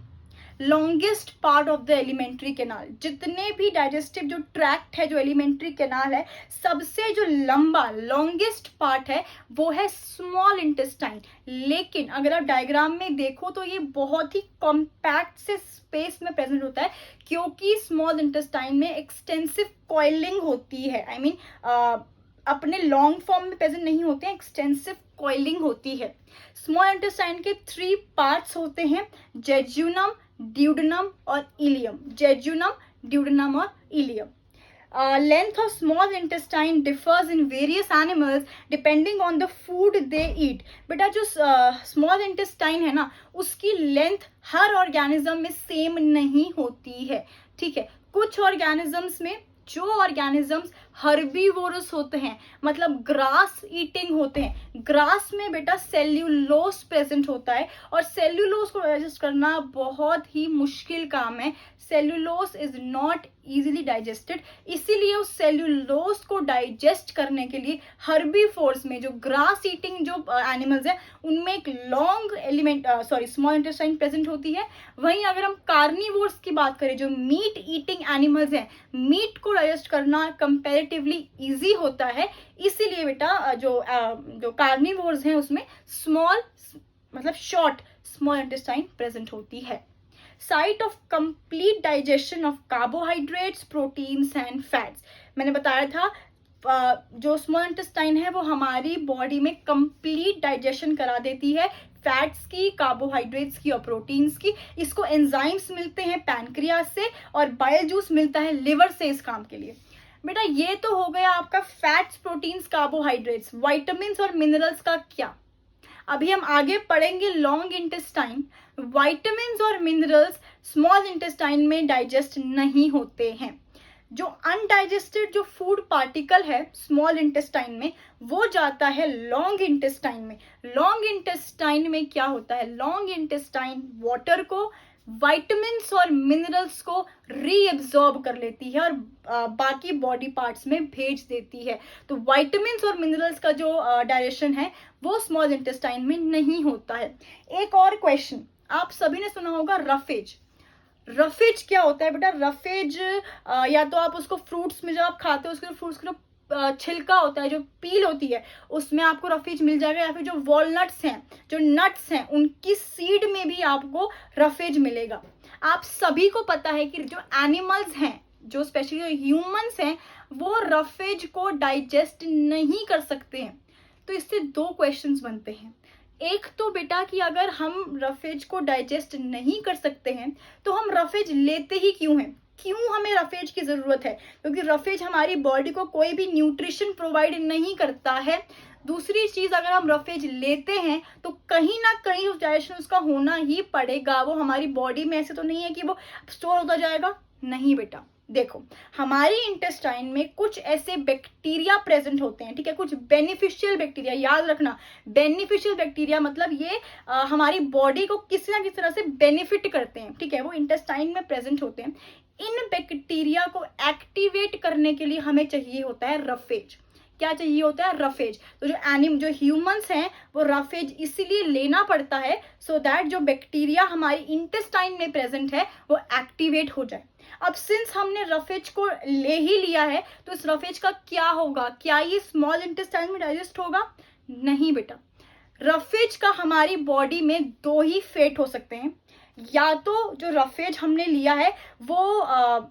Longest part of the alimentary canal, जितने भी डाइजेस्टिव जो ट्रैक्ट है, जो एलिमेंट्री कैनाल है, सबसे जो लंबा लॉन्गेस्ट पार्ट है वो है स्मॉल इंटेस्टाइन। लेकिन अगर आप डायग्राम में देखो तो ये बहुत ही कॉम्पैक्ट से स्पेस में प्रेजेंट होता है, क्योंकि स्मॉल इंटेस्टाइन में एक्सटेंसिव कॉइलिंग होती है। अपने लॉन्ग फॉर्म में प्रेजेंट नहीं होते हैं, एक्सटेंसिव कॉइलिंग होती है। स्मॉल इंटेस्टाइन के 3 पार्ट्स होते हैं, जेजुनम, ड्यूडेनम और इलियम। जेजुनम, ड्यूडेनम और ilium. Length of small intestine differs in various animals depending on the food they eat. बेटा जो स्मॉल इंटेस्टाइन है ना, उसकी लेंथ हर ऑर्गेनिज्म में सेम नहीं होती है, ठीक है। कुछ ऑर्गेनिजम्स में, जो ऑर्गेनिजम्स हर्बीवोरस होते हैं, मतलब ग्रास ईटिंग होते हैं, ग्रास में बेटा सेल्यूलोस प्रेजेंट होता है, और सेल्यूलोस को डाइजेस्ट करना बहुत ही मुश्किल काम है। Cellulose is not easily digested, इसीलिए उस सेल्यूलोस को डाइजेस्ट करने के लिए हर्बीवोर्स में, जो ग्रास ईटिंग जो एनिमल्स है, उनमें एक लॉन्ग स्मॉल इंटेस्टाइन प्रेजेंट होती है। वहीं अगर हम कार्निवोर्स की बात करें, जो मीट ईटिंग एनिमल्स हैं, मीट को डाइजेस्ट करना कंपैरेटिवली इजी होता है, इसीलिए बेटा जो कार्निवोर्स हैं उसमें शॉर्ट स्मॉल इंटेस्टाइन प्रेजेंट होती है। Site of complete digestion of carbohydrates, proteins and fats, मैंने बताया था जो स्मॉल इंटेस्टाइन है वो हमारी बॉडी में कंप्लीट डाइजेशन करा देती है फैट्स की, कार्बोहाइड्रेट्स की और प्रोटीन्स की। इसको एंजाइम्स मिलते हैं पैनक्रियास से और बाइल जूस मिलता है लिवर से इस काम के लिए। बेटा ये तो हो गया आपका फैट्स, प्रोटीन्स, कार्बोहाइड्रेट्स। वाइटामिन्स और मिनरल्स का क्या? अभी हम आगे पढ़ेंगे लॉन्ग इंटेस्टाइन। वाइटामिन्स और मिनरल्स स्मॉल इंटेस्टाइन में डाइजेस्ट नहीं होते हैं। जो अनडाइजेस्टेड जो फूड पार्टिकल है स्मॉल इंटेस्टाइन में वो जाता है लॉन्ग इंटेस्टाइन में। लॉन्ग इंटेस्टाइन में क्या होता है? लॉन्ग इंटेस्टाइन वाटर को, वाइटामिन्स और मिनरल्स को रीएब्जॉर्ब कर लेती है और बाकी बॉडी पार्ट्स में भेज देती है। तो वाइटामिन्स और मिनरल्स का जो डायरेक्शन है वो स्मॉल इंटेस्टाइन में नहीं होता है। एक और क्वेश्चन, आप सभी ने सुना होगा रफेज। रफेज क्या होता है बेटा? रफेज या तो आप उसको फ्रूट्स में, जब आप खाते हो उसके फ्रूट्स का छिलका होता है, जो पील होती है, उसमें आपको रफेज मिल जाएगा, या फिर जो वॉलनट्स हैं, जो नट्स हैं, उनकी सीड में भी आपको रफेज मिलेगा। आप सभी को पता है कि जो एनिमल्स हैं, जो स्पेशली ह्यूमंस हैं, वो रफेज को डाइजेस्ट नहीं कर सकते हैं। तो इससे दो क्वेश्चंस बनते हैं। एक तो बेटा कि अगर हम रफेज को डाइजेस्ट नहीं कर सकते हैं तो हम रफेज लेते ही क्यों हैं? क्यों हमें रफेज की जरूरत है? क्योंकि रफेज हमारी बॉडी को कोई भी न्यूट्रिशन प्रोवाइड नहीं करता है। दूसरी चीज, अगर हम रफेज लेते हैं तो कहीं ना कहीं उस डाइजेशन उसका होना ही पड़ेगा। वो हमारी बॉडी में ऐसे तो नहीं है कि वो स्टोर होता जाएगा, नहीं बेटा। देखो, हमारी इंटेस्टाइन में कुछ ऐसे बैक्टीरिया प्रेजेंट होते हैं, ठीक है, कुछ बेनिफिशियल बैक्टीरिया। याद रखना, बेनिफिशियल बैक्टीरिया मतलब ये हमारी बॉडी को किसी ना किसी तरह से बेनिफिट करते हैं, ठीक है, वो इंटेस्टाइन में प्रेजेंट होते हैं। इन बैक्टीरिया को एक्टिवेट करने के लिए हमें चाहिए होता है रफेज। क्या चाहिए होता है? रफेज। तो जो ह्यूमंस हैं वो रफेज इसीलिए लेना पड़ता है सो दैट जो बैक्टीरिया हमारी इंटेस्टाइन में प्रेजेंट है वो एक्टिवेट हो जाए। अब सिंस हमने रफेज को ले ही लिया है तो इस रफेज का क्या होगा? क्या ये स्मॉल इंटेस्टाइन में डाइजेस्ट होगा? नहीं बेटा। रफेज का हमारी बॉडी में दो ही फेट हो सकते हैं। या तो जो रफेज हमने लिया है वो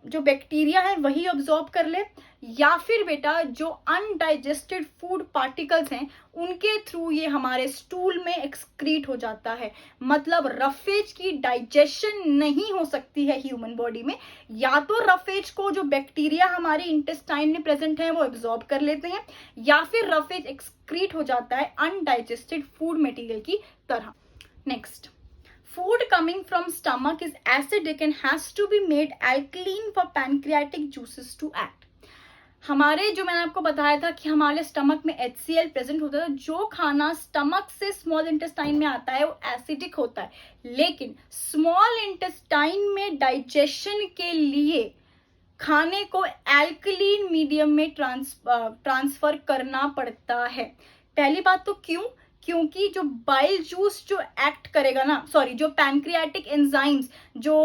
जो बैक्टीरिया है वही ऑब्जॉर्ब कर ले, या फिर बेटा जो अनडाइजेस्टेड फूड पार्टिकल्स हैं उनके थ्रू ये हमारे स्टूल में एक्सक्रीट हो जाता है। मतलब रफेज की डाइजेशन नहीं हो सकती है ह्यूमन बॉडी में। या तो रफेज को जो बैक्टीरिया हमारे इंटेस्टाइन में प्रेजेंट है वो एब्जॉर्ब कर लेते हैं, या फिर रफेज एक्सक्रीट हो जाता है अनडाइजेस्टेड फूड मटेरियल की तरह। Next, food coming from stomach is acidic and has to be made alkaline for pancreatic juices to act. हमारे जो मैंने आपको बताया था कि हमारे स्टमक में HCl प्रेजेंट होता है, जो खाना स्टमक से स्मॉल इंटेस्टाइन में आता है वो एसिडिक होता है, लेकिन स्मॉल इंटेस्टाइन में डाइजेशन के लिए खाने को एल्कलीन मीडियम में ट्रांसफर करना पड़ता है। पहली बात तो क्योंकि जो बाइल जूस जो एक्ट करेगा ना, जो पैनक्रियाटिक एंजाइम्स जो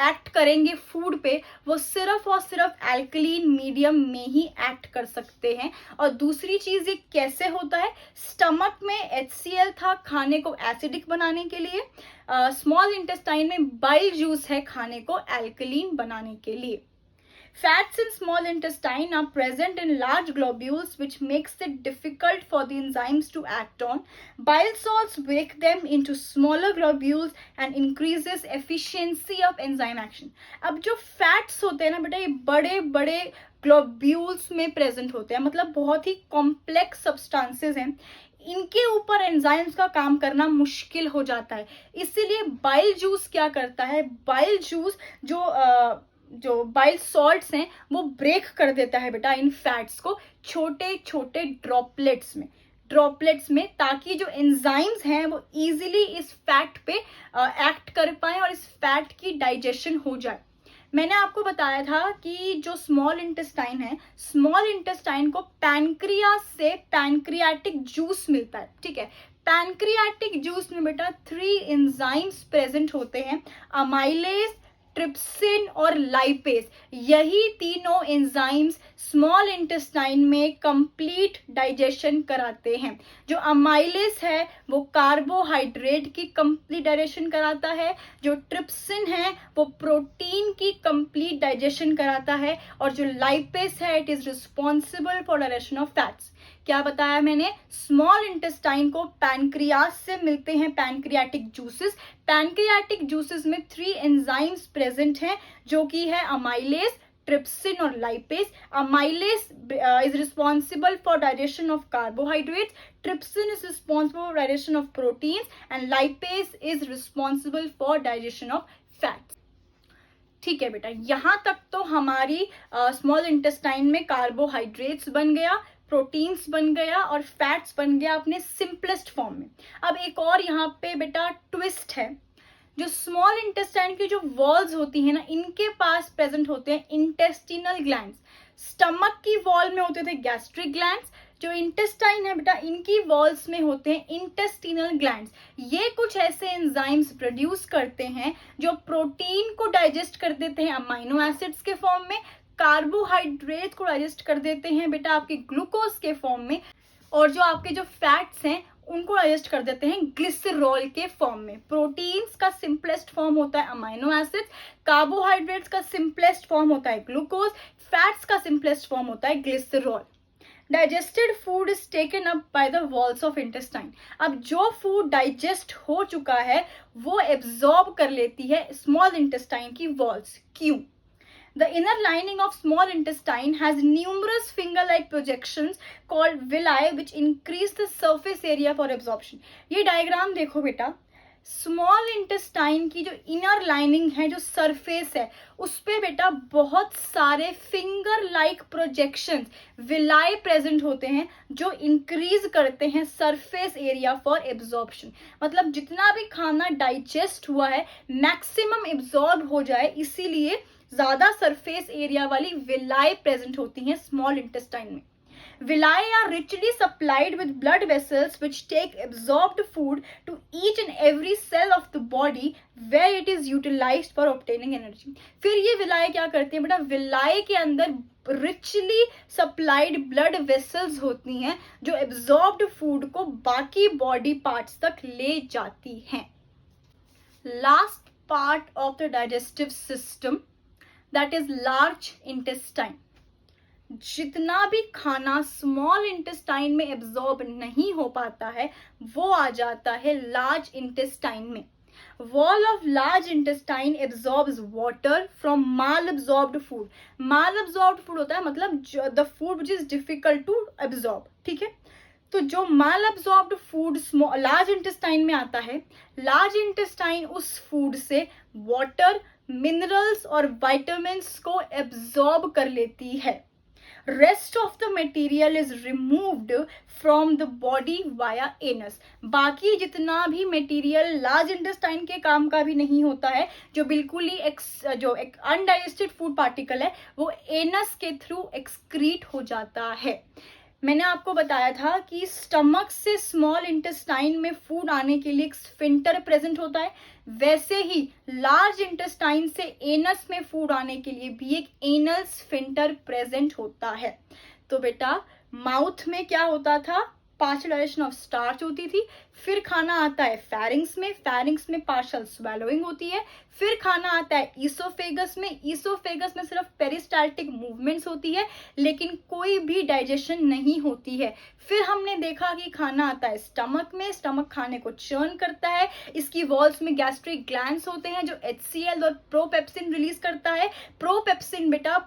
एक्ट करेंगे फूड पे, वो सिर्फ और सिर्फ एल्कलीन मीडियम में ही एक्ट कर सकते हैं। और दूसरी चीज, ये कैसे होता है? स्टमक में HCl था खाने को एसिडिक बनाने के लिए, स्मॉल इंटेस्टाइन में बाइल जूस है खाने को एल्कलीन बनाने के लिए। Fats in small intestine are present in large globules which makes it difficult for the enzymes to act on. Bile salts break them into smaller globules and increases efficiency of enzyme action. अब जो fats होते हैं ना बेटा, ये बड़े बड़े globules में प्रेजेंट होते हैं, मतलब बहुत ही कॉम्प्लेक्स सब्सटेंसेस हैं। इनके ऊपर एंजाइम्स का काम करना मुश्किल हो जाता है। इसीलिए बाइल जूस क्या करता है? बाइल जूस जो बाइल सॉल्ट्स हैं वो ब्रेक कर देता है बेटा इन फैट्स को छोटे छोटे ड्रॉपलेट्स में, ताकि जो एंजाइम्स हैं वो इजीली इस फैट पे एक्ट कर पाए और इस फैट की डाइजेशन हो जाए। मैंने आपको बताया था कि जो स्मॉल इंटेस्टाइन है, स्मॉल इंटेस्टाइन को पैनक्रियास से पैनक्रियाटिक जूस मिलता है, ठीक है। पैनक्रियाटिक जूस में बेटा 3 एंजाइम्स प्रेजेंट होते हैं, अमाइलेज, ट्रिप्सिन और लाइपेज, यही तीनों एंजाइम्स स्मॉल इंटेस्टाइन में कंप्लीट डाइजेशन कराते हैं। जो अमाइलेज है वो कार्बोहाइड्रेट की कंप्लीट डाइजेशन कराता है, जो ट्रिप्सिन है वो प्रोटीन की कंप्लीट डाइजेशन कराता है, और जो लाइपेज है it is responsible for digestion of fats. क्या बताया मैंने? स्मॉल इंटेस्टाइन को पैनक्रियास से मिलते हैं पैनक्रियाटिक जूसेस। पैनक्रियाटिक जूसेस में 3 एंजाइम्स प्रेजेंट हैं, जो कि है अमाइलेज, ट्रिप्सिन और lipase. Amylase is responsible for digestion of carbohydrates, trypsin is responsible for digestion of proteins and lipase is responsible for digestion of fats. ठीक है बेटा, यहां तक तो हमारी स्मॉल इंटेस्टाइन में कार्बोहाइड्रेट्स बन गया, प्रोटीन्स बन गया और फैट्स बन गया अपने सिंपलेस्ट फॉर्म में। अब एक और यहाँ पे बेटा ट्विस्ट है। जो स्मॉल इंटेस्टाइन की जो वॉल्स होती है ना, इनके पास प्रेजेंट होते हैं इंटेस्टिनल ग्लैंड्स। स्टमक की वॉल में होते थे गैस्ट्रिक ग्लैंड्स, जो इंटेस्टाइन है बेटा इनकी वॉल्स में होते हैं इंटेस्टिनल ग्लैंड्स। ये कुछ ऐसे एंजाइम्स प्रोड्यूस करते हैं जो प्रोटीन को डाइजेस्ट कर देते हैं अमाइनो एसिड्स के फॉर्म में, कार्बोहाइड्रेट को डाइजेस्ट कर देते हैं बेटा आपके ग्लूकोज के फॉर्म में, और जो आपके जो फैट्स हैं उनको डाइजेस्ट कर देते हैं ग्लिसरॉल के फॉर्म में। प्रोटीन्स का सिंपलेस्ट फॉर्म होता है अमाइनो एसिड्स, कार्बोहाइड्रेट्स का सिंपलेस्ट फॉर्म होता है ग्लूकोज, फैट्स का सिंपलेस्ट फॉर्म होता है glycerol. Digested food is taken up by the walls of intestine. अब जो फूड डाइजेस्ट हो चुका है वो एब्जॉर्ब कर लेती है स्मॉल इंटेस्टाइन की वॉल्स। क्यों? The inner lining of small intestine has numerous finger-like projections called villi which increase the surface area for absorption. ये डायग्राम देखो बेटा, स्मॉल इंटेस्टाइन की जो इनर लाइनिंग है, जो सरफेस है, उस पे बेटा बहुत सारे finger like projections, villi present होते हैं जो इंक्रीज करते हैं सरफेस एरिया फॉर एब्जॉर्प्शन। मतलब जितना भी खाना डाइजेस्ट हुआ है मैक्सिमम एब्जॉर्ब हो जाए, इसीलिए ज्यादा सरफेस एरिया वाली विलाई प्रेजेंट होती हैं स्मॉल इंटेस्टाइन में। Villi are richly supplied with blood vessels which take absorbed food to each and every cell of the body where it is utilized for obtaining energy. फिर ये villi क्या करती हैं बेटा? villi के अंदर richly supplied blood vessels होती हैं जो absorbed food को बाकी body parts तक ले जाती हैं। Last part of the digestive system, that is large intestine. जितना भी खाना स्मॉल इंटेस्टाइन में एब्जॉर्ब नहीं हो पाता है वो आ जाता है लार्ज इंटेस्टाइन में। Wall of large intestine absorbs water from malabsorbed food. Malabsorbed food होता है मतलब the food which is difficult to absorb. ठीक है, तो जो malabsorbed food large intestine में आता है, लार्ज इंटेस्टाइन उस फूड से वाटर, मिनरल्स और विटामिन्स को एब्जॉर्ब कर लेती है। Rest of the material is removed from the body via anus. बाकी जितना भी मटेरियल लार्ज इंटेस्टाइन के काम का भी नहीं होता है, जो बिल्कुल ही जो एक अनडाइजेस्टेड फूड पार्टिकल है, वो एनस के थ्रू एक्सक्रीट हो जाता है। मैंने आपको बताया था कि स्टमक से स्मॉल इंटेस्टाइन में फूड आने के लिए एक स्फिंक्टर प्रेजेंट होता है, वैसे ही लार्ज इंटेस्टाइन से एनस में फूड आने के लिए भी एक एनल स्फिंक्टर प्रेजेंट होता है। तो बेटा माउथ में क्या होता था? पार्शियल डाइजेशन ऑफ स्टार्च होती थी, फिर खाना आता है फेरिंग्स में, फेरिंग्स में पार्शियल स्वेलोइंग होती है, फिर खाना आता है ईसोफेगस में, ईसोफेगस में सिर्फ पेरिस्टाल्टिक मूवमेंट्स होती है लेकिन कोई भी डाइजेशन नहीं होती है। फिर हमने देखा कि खाना आता है स्टमक में, स्टमक खाने को चर्न करता है, इसकी वॉल्स में गैस्ट्रिक ग्लैंड्स होते हैं जो HCl और प्रोपेप्सिन रिलीज करता है। प्रोपेप्सिन बेटा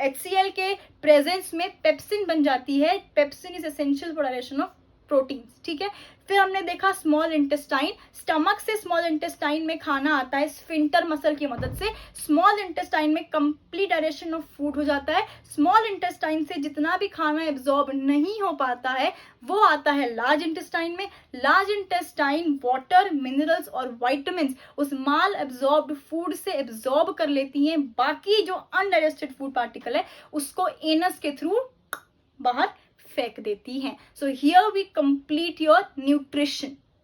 HCl के प्रेजेंस में पेप्सिन बन जाती है, pepsin is essential for digestion of proteins. ठीक है, फिर हमने देखा स्मॉल इंटेस्टाइन, स्टमक से स्मॉल इंटेस्टाइन में खाना आता है स्फिंक्टर मसल की मदद से, स्मॉल इंटेस्टाइन में कंप्लीट डाइजेशन ऑफ फूड हो जाता है। स्मॉल इंटेस्टाइन से जितना भी खाना एब्जॉर्ब नहीं हो पाता है वो आता है लार्ज इंटेस्टाइन में। लार्ज इंटेस्टाइन वाटर, मिनरल्स और विटामिन्स उस माल एब्जॉर्ब्ड फूड से एब्जॉर्ब कर लेती हैं, बाकी जो अनडाइजेस्टेड फूड पार्टिकल है उसको एनस के थ्रू बाहर फेंक देती हैं। So here we complete your nutrition.